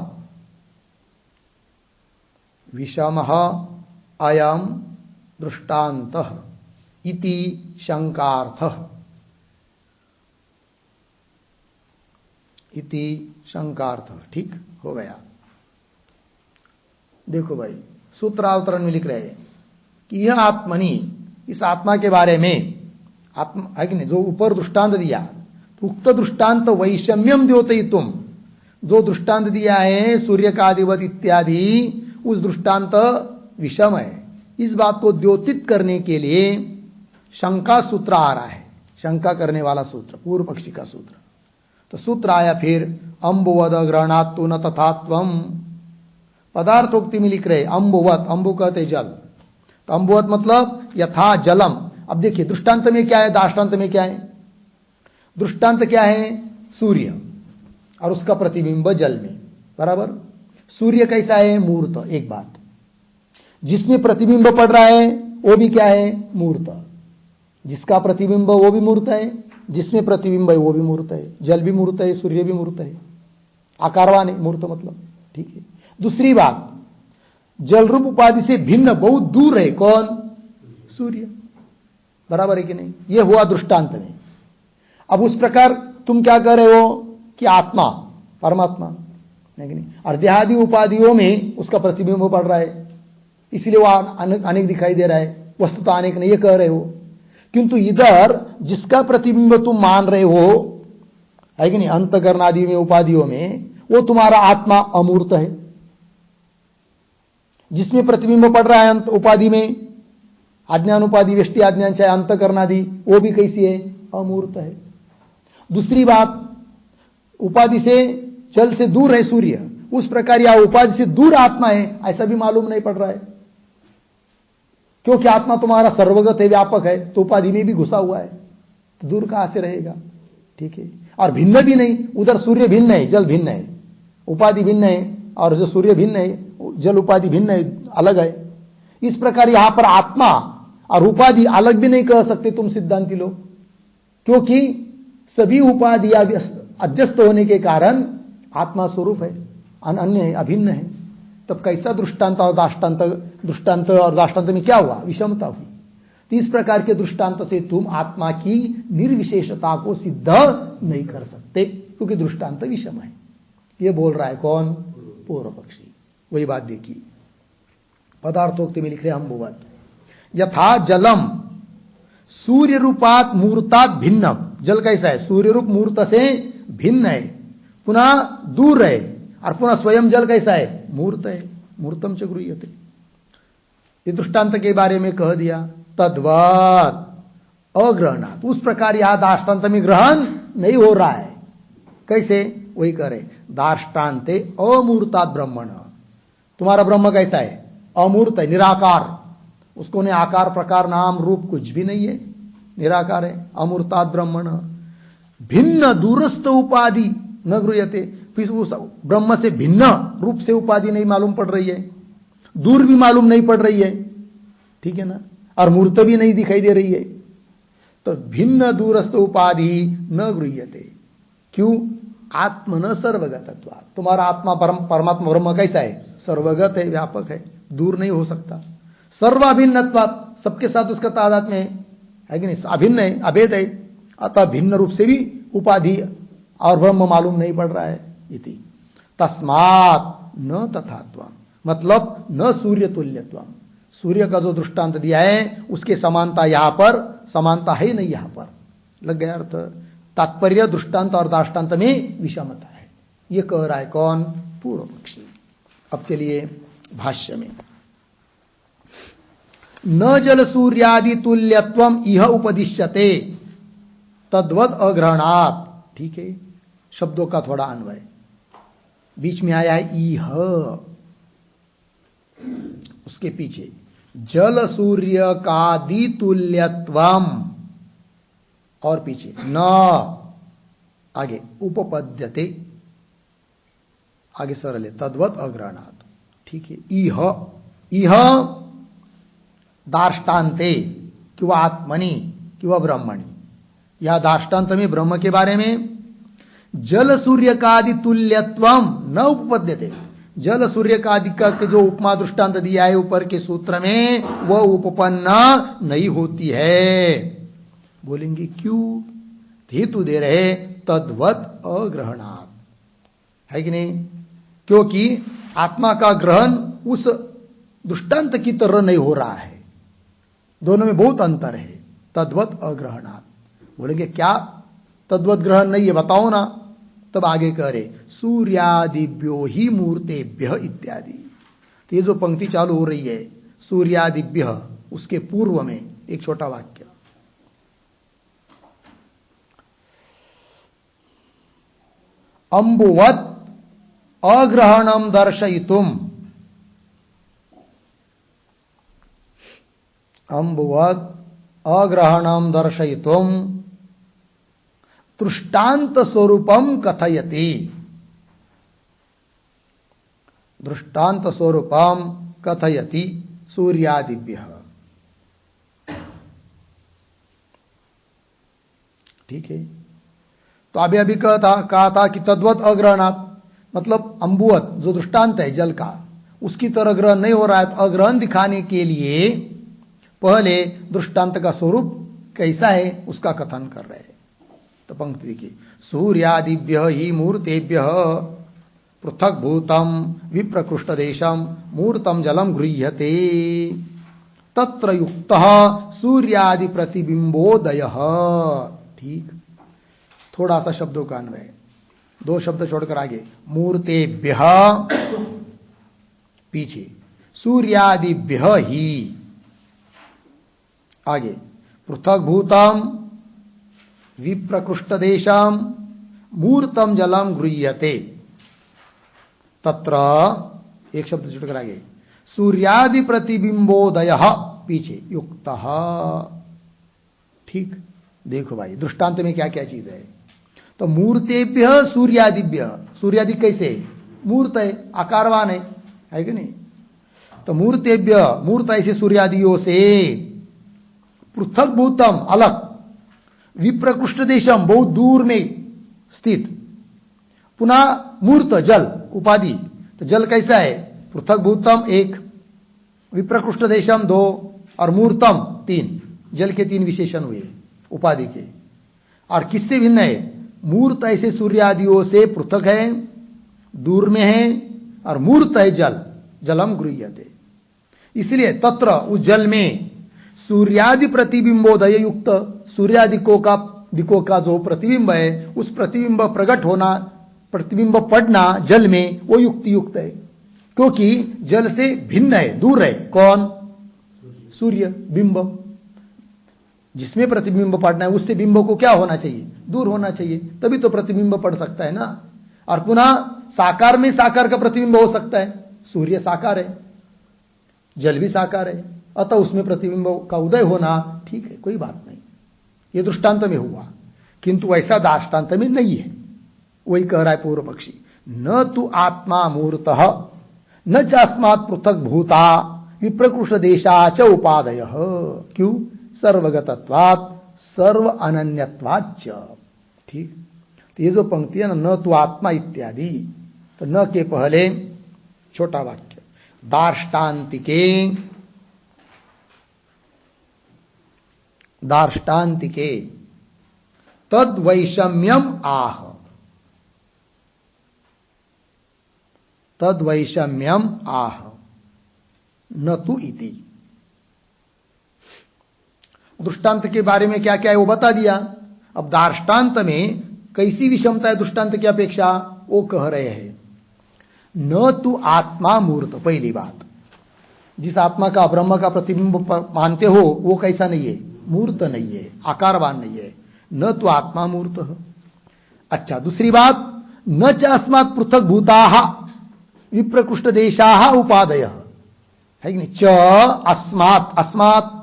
इति शंकार्थः ठीक हो गया। देखो भाई सूत्रावतरण में लिख रहे हैं कि यह आत्मनि इस आत्मा के बारे में आत्मा है कि नहीं, जो ऊपर दृष्टांत दिया तो उक्त दृष्टांत वैषम्यम द्योतयितुम जो दृष्टांत दिया है सूर्य का अधिवत इत्यादि उस दृष्टांत विषम है। इस बात को द्योतित करने के लिए शंका सूत्र आ रहा है, शंका करने वाला सूत्र पूर्व पक्षी का सूत्र। तो सूत्र आया फिर अम्बुवद ग्रहणात्तु न तथात्वम पदार्थोक्ति में लिख रहे अम्बुवत, अम्बु कहते जल, तो अम्बुवत मतलब यथा जलम। अब देखिए दृष्टांत में क्या है, दाष्टांत में क्या है। दृष्टांत क्या है, सूर्य और उसका प्रतिबिंब जल में, बराबर। सूर्य कैसा है, मूर्त। एक बात, जिसमें प्रतिबिंब पड़ रहा है वो भी क्या है, मूर्त। जिसका प्रतिबिंब वो भी मूर्त है, जिसमें प्रतिबिंब है वो भी मूर्त है। जल भी मूर्त है, सूर्य भी मूर्त है, आकारवान है, मूर्त मतलब, ठीक है। दूसरी बात, जल रूप उपाधि से भिन्न बहुत दूर है कौन, सूर्य, बराबर है कि नहीं। यह हुआ दृष्टांत में। अब उस प्रकार तुम क्या कर रहे हो कि आत्मा परमात्मा है कि नहीं, और देहादि उपाधियों में उसका प्रतिबिंब पड़ रहा है, इसलिए वो अनेक दिखाई दे रहा है, वस्तुतः अनेक नहीं, ये कह रहे हो। किंतु इधर जिसका प्रतिबिंब तुम मान रहे हो है कि नहीं, अंतकरण आदि में उपाधियों में, वो तुम्हारा आत्मा अमूर्त है। जिसमें प्रतिबिंब पड़ रहा है उपाधि में, अज्ञान उपाधि व्यष्टि अज्ञान से अंतकरण आदि, वो भी कैसी है, अमूर्त है। दूसरी बात, उपाधि से जल से दूर है सूर्य, उस प्रकार या उपाधि से दूर आत्मा है, ऐसा भी मालूम नहीं पड़ रहा है, क्योंकि आत्मा तुम्हारा सर्वगत है, व्यापक है, तो उपाधि में भी घुसा हुआ है, तो दूर कहां से रहेगा, ठीक है। और भिन्न भी नहीं, उधर सूर्य भिन्न है, जल भिन्न है, उपाधि भिन्न है, और जो सूर्य भिन्न है, जल उपाधि भिन्न है, अलग है। इस प्रकार यहां पर आत्मा और उपाधि अलग भी नहीं कह सकते तुम सिद्धांती लोग, क्योंकि सभी उपाधियां अध्यस्त होने के कारण आत्मा स्वरूप है, अन्य है, अभिन्न है। तब कैसा दृष्टांत और दाष्टांत, दृष्टांत और दाष्टांत में क्या हुआ, विषमता हुई। तो इस प्रकार के दृष्टांत से तुम आत्मा की निर्विशेषता को सिद्ध नहीं कर सकते, क्योंकि दृष्टांत विषम है। ये बोल रहा है कौन, पूर्व पक्षी। वही बात देखिए, पदार्थोक्ति में लिख रहे हम बुवत यथा जलम सूर्य रूपात मूर्तात् भिन्न। जल कैसा है, सूर्य रूप मूर्त से भिन्न है, पुनः दूर है, और पुनः स्वयं जल कैसा है, मूर्त है, मूर्तम च गृह्यते। ये दृष्टांत के बारे में कह दिया। तद्वत् अग्रहणात्, उस प्रकार यहां दाष्टान्त में ग्रहण नहीं हो रहा है। कैसे, वही करे दाष्टान्ते अमूर्तात् ब्रह्मण। तुम्हारा ब्रह्म कैसा है, अमूर्त है, निराकार, उसको ने आकार प्रकार नाम रूप कुछ भी नहीं है, निराकार है। अमूर्तात् ब्रह्मण भिन्न दूरस्थ उपाधि न गृह्यते, फिर उस ब्रह्म से भिन्न रूप से उपाधि नहीं मालूम पड़ रही है। दूर भी मालूम नहीं पड़ रही है, ठीक है ना, और मूर्त भी नहीं दिखाई दे रही है, तो भिन्न दूरस्थ उपाधि न गृह्यते। क्यों? आत्मन सर्वगतत्वात्। तुम्हारा आत्मा परमात्मा ब्रह्म कैसा है? सर्वगत है, व्यापक है, दूर नहीं हो सकता। सर्वाभिन्नत्वात्, सबके साथ उसका तादात्म्य है कि नहीं, अभिन्न है, अभेद है, अतः भिन्न रूप से भी उपाधि और ब्रह्म मालूम नहीं पड़ रहा है। इति तस्मात् न तथात्वम्, मतलब न सूर्य तुल्यत्वम्। सूर्य का जो दृष्टांत दिया है उसके समानता यहां पर समानता है नहीं, यहां पर लग गया अर्थ। तात्पर्य दृष्टांत और दाष्टांत में विषमता है, ये कह रहा है कौन? पूर्व पक्षी। अब चलिए भाष्य में, न जल सूर्यादि तुल्यत्वम इह उपदिश्यते तद्वद अग्रहणात्। ठीक है, शब्दों का थोड़ा अन्वय, बीच में आया है इह, उसके पीछे जल सूर्य कादि तुल्यत्वम, और पीछे न, आगे उपपद्यते, आगे सरल है तद्वत अग्रहणात्। ठीक है, इह दार्ष्टान्ते किंवा आत्मनि किंवा ब्रह्मणि, यह दार्ष्टान्त में ब्रह्म के बारे में जल सूर्य कादि तुल्यत्वम न उपपद्यते। जल सूर्य कादि का जो उपमा दृष्टांत दिया है ऊपर के सूत्र में, वह उपपन्न नहीं होती है। बोलेंगे क्यों? हेतु दे रहे तद्वत अग्रहणात्, है कि नहीं? क्योंकि आत्मा का ग्रहण उस दृष्टांत की तरह नहीं हो रहा है, दोनों में बहुत अंतर है। तद्वत अग्रहणात् बोलेंगे क्या तद्वत ग्रहण नहीं है, बताओ ना। तब आगे कह रहे सूर्यादिभ्यो ही मूर्तेभ्य इत्यादि। तो ये जो पंक्ति चालू हो रही है सूर्यादिभ्य, उसके पूर्व में एक छोटा वाक्य, अंबुवत अग्रहणम दर्शयितुम, अंबुवत अग्रहणम दर्शयितुम दृष्टांत स्वरूपम कथयति। दृष्टांत स्वरूपम कथयति सूर्यादिभ्य। ठीक है, तो अभी कहा था कि तद्वत अग्रहणात्, मतलब अंबुवत जो दृष्टांत है जल का, उसकी तरह ग्रहण नहीं हो रहा है। तो अग्रहण दिखाने के लिए पहले दृष्टांत का स्वरूप कैसा है उसका कथन कर रहे हैं। तो पंक्ति देखिए, सूर्यादिभ्य ही मूर्तेभ्य पृथक भूतम विप्रकृष्ट देशम मूर्तम जलम गृह्यते तत्र युक्तः सूर्यादि प्रतिबिंबोदयः। ठीक, थोड़ा सा शब्दों का अन्वय, दो शब्द छोड़कर आगे, मूर्तेभ्य पीछे, सूर्यादिभ्य ही आगे, पृथक भूतम विप्रकृष्ट देशम मूर्तम जलम गृह्यते तत्र, एक शब्द छुटकर आगे, सूर्यादि प्रतिबिंबोदय पीछे युक्तः। ठीक, देखो भाई दृष्टांत में क्या क्या चीज है। तो मूर्तेभ्य सूर्यादिभ्य, सूर्यादि कैसे मूर्त है, आकारवान है कि नहीं? तो मूर्तेभ्य, मूर्त ऐसे सूर्यादियों से, पृथक भूतम अलग, विप्रकृष्ट देशम बहुत दूर में स्थित, पुनः मूर्त जल उपाधि। तो जल कैसा है? पृथक भूतम एक, विप्रकृष्ट देशम दो, और मूर्तम तीन। जल के तीन विशेषण हुए उपाधि के। और किससे भिन्न है? मूर्त ऐसे सूर्यादियों से पृथक है, दूर में है, और मूर्त है जल, जलम गृह्यते। इसलिए तत्र उस जल में सूर्यादि प्रतिबिंबोदय युक्त, सूर्यादिकों का जो प्रतिबिंब है, उस प्रतिबिंब प्रकट होना, प्रतिबिंब पड़ना जल में, वो युक्त है। क्योंकि जल से भिन्न है, दूर है। कौन? सूर्य बिंब, जिसमें प्रतिबिंब पड़ना है उससे बिंब को क्या होना चाहिए? दूर होना चाहिए, तभी तो प्रतिबिंब पड़ सकता है ना। और पुनः साकार में साकार का प्रतिबिंब हो सकता है, सूर्य साकार है, जल भी साकार है, अतः उसमें प्रतिबिंब का उदय होना ठीक है, कोई बात नहीं, ये दृष्टांत में हुआ। किंतु ऐसा दाष्टांत में नहीं है। वही कह रहा है पूर्व पक्षी, न तु आत्मा मूर्तः न च अस्मात् पृथक भूता विप्रकृष्ट देशा च उपादयः। क्यों? सर्वगतत्वात् सर्व अनन्यत्वात् च। ठीक, तो ये जो पंक्ति है न तो आत्मा इत्यादि, तो न के पहले छोटा वाक्य दार्ष्टान्तिके तद वैषम्यम आह, तद वैषम्यम आह न तु इति। दृष्टांत के बारे में क्या क्या है वो बता दिया। अब दार्ष्टान्त में कैसी विषमता है दृष्टांत की अपेक्षा, वो कह रहे हैं न तु आत्मा मूर्त। पहली बात, जिस आत्मा का ब्रह्म का प्रतिबिंब मानते हो वो कैसा नहीं है? मूर्त नहीं है, आकारवान नहीं है। न तो आत्मा मूर्त। अच्छा, दूसरी बात, न च अस्मात् पृथक भूताः विप्रकृष्ट देशाः उपादयः, है कि नहीं? च अस्मात्, अस्मात्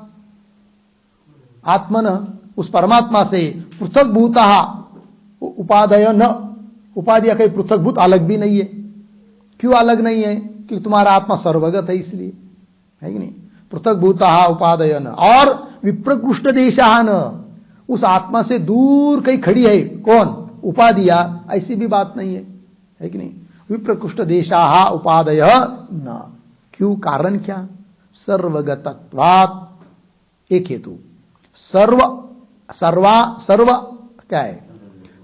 आत्मन, उस परमात्मा से, पृथक भूताः उपादय न, उपाधिया कहीं पृथक भूत अलग भी नहीं है। क्यों अलग नहीं है? क्योंकि तुम्हारा आत्मा सर्वगत है इसलिए, है कि नहीं? पृथक भूताः उपादय न, और विप्रकृष्ट देशाः न, उस आत्मा से दूर कहीं खड़ी है कौन? उपाधिया, ऐसी भी बात नहीं है कि नहीं? विप्रकृष्ट देशाः उपादय न। क्यों? कारण क्या? सर्वगतत्वात्, एक हेतु, सर्व क्या है?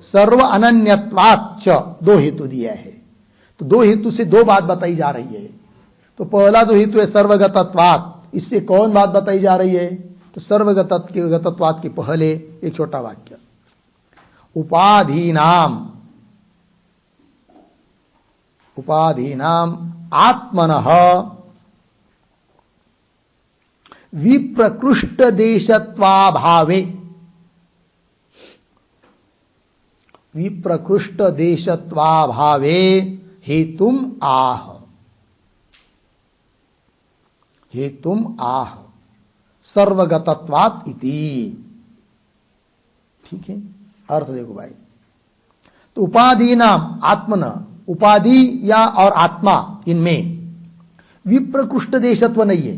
सर्व अनन्यत्वात् च, दो हेतु दिया है। तो दो हेतु से दो बात बताई जा रही है। तो पहला जो हेतु है सर्वगतत्वात्, इससे कौन बात बताई जा रही है? तो सर्वगतत्वात् के पहले एक छोटा वाक्य, उपाधीनाम आत्मनः विप्रकृष्ट देशत्वाभावे, विप्रकृष्ट देशत्वाभावे हेतुम आह, हेतुम आह सर्वगतत्वात् इति। ठीक है, अर्थ देखो भाई। तो उपाधि नाम आत्मन, उपाधि या और आत्मा, इनमें विप्रकृष्ट देशत्व नहीं है,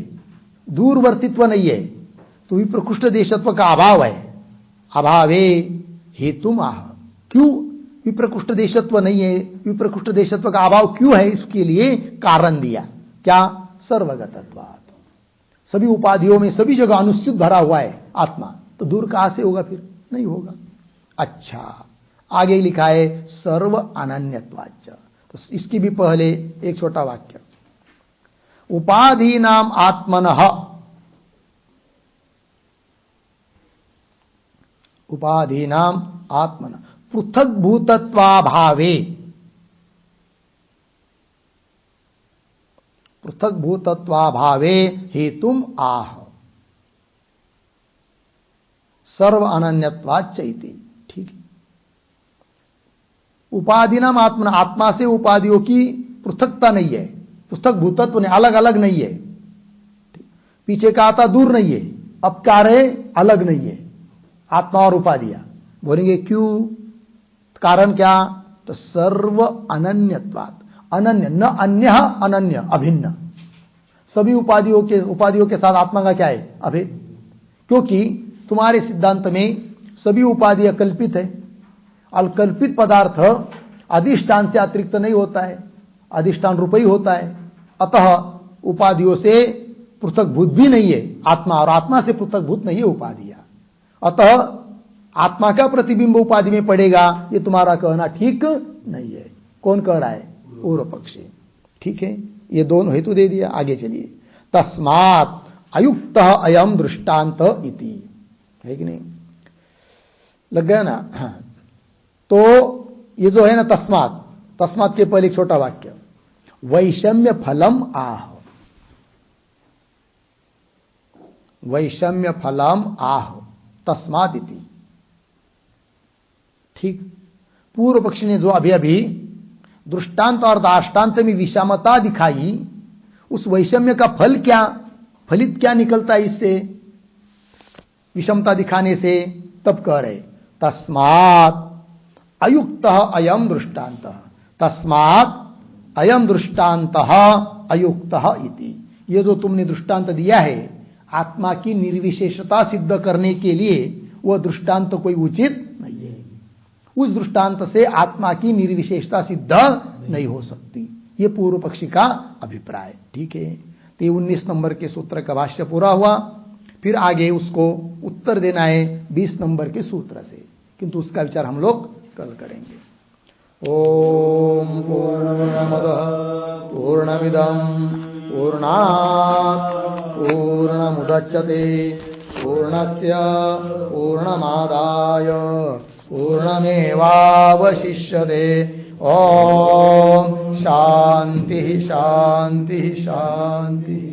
दूरवर्तित्व नहीं है। तो विप्रकृष्ट देशत्व का अभाव है, अभावे हेतुम आह। क्यों विप्रकृष्ट देशत्व नहीं है? विप्रकृष्ट देशत्व का अभाव क्यों है? इसके लिए कारण दिया, क्या? सर्वगतत्वात्। सभी उपाधियों में सभी जगह अनुस्यूत भरा हुआ है आत्मा, तो दूर कहां से होगा? फिर नहीं होगा। अच्छा, आगे लिखा है सर्व अनन्यत्वाच्च, तो इसकी भी पहले एक छोटा वाक्य, उपाधि नाम आत्मनः, उपाधि नाम आत्मन पृथक भूतत्वाभावे, पृथक भूतत्वाभावे हेतुम आह सर्व अनन्यत्वाच्च इति। ठीक है, उपाधि नाम आत्मा, आत्मा से उपाधियों की पृथकता नहीं है, पृथक भूतत्व नहीं, अलग अलग नहीं है। पीछे कहा था दूर नहीं है, अब क्या रहे? अलग नहीं है आत्मा और उपाधियां। बोलेंगे क्यों? कारण क्या? तो सर्व अनन्यत्वात्, अनन्य, न अन्य, अनन्य, अभिन्न। सभी उपाधियों के साथ आत्मा का क्या है? अभेद। क्योंकि तुम्हारे सिद्धांत में सभी उपाधियां कल्पित है, अकल्पित पदार्थ अधिष्ठान से अतिरिक्त नहीं होता है, अधिष्ठान रूप ही होता है। अतः उपाधियों से पृथक भूत भी नहीं है आत्मा, और आत्मा से पृथक भूत नहीं है उपाधियां। अतः आत्मा का प्रतिबिंब उपाधि में पड़ेगा, ये तुम्हारा कहना ठीक नहीं है। कौन कह रहा है? पूर्व पक्षी। ठीक है, ये दोनों हेतु दे दिया। आगे चलिए, तस्मात् अयुक्त अयम दृष्टांत इति, है कि नहीं? लग गया ना? तो ये जो है ना तस्मात्, तस्मात् के पहले एक छोटा वाक्य, वैषम्य फलम आह, वैषम्य फलम आह तस्मात् इति। ठीक, पूर्व पक्षी ने जो अभी अभी दृष्टांत और दाष्टांत में विषमता दिखाई, उस वैषम्य का फल क्या, फलित क्या निकलता है इससे, विषमता दिखाने से? तब कह रहे तस्मात् अयुक्त अयम दृष्टांत, तस्मात् अयम दृष्टांत अयुक्तः इति। ये जो तुमने दृष्टांत दिया है आत्मा की निर्विशेषता सिद्ध करने के लिए, वह दृष्टांत कोई उचित नहीं है। उस दृष्टांत से आत्मा की निर्विशेषता सिद्ध नहीं हो सकती, ये पूर्व पक्षी का अभिप्राय। ठीक है, तो 19 नंबर के सूत्र का भाष्य पूरा हुआ। फिर आगे उसको उत्तर देना है 20 नंबर के सूत्र से, किंतु उसका विचार हम लोग कल करेंगे। ओम पूर्णमदः पूर्णमिदं पूर्णात् पूर्णमुदच्यते पूर्णस्य पूर्णमादाय पूर्णमेवावशिष्यते। ओम शांति शांति शांति।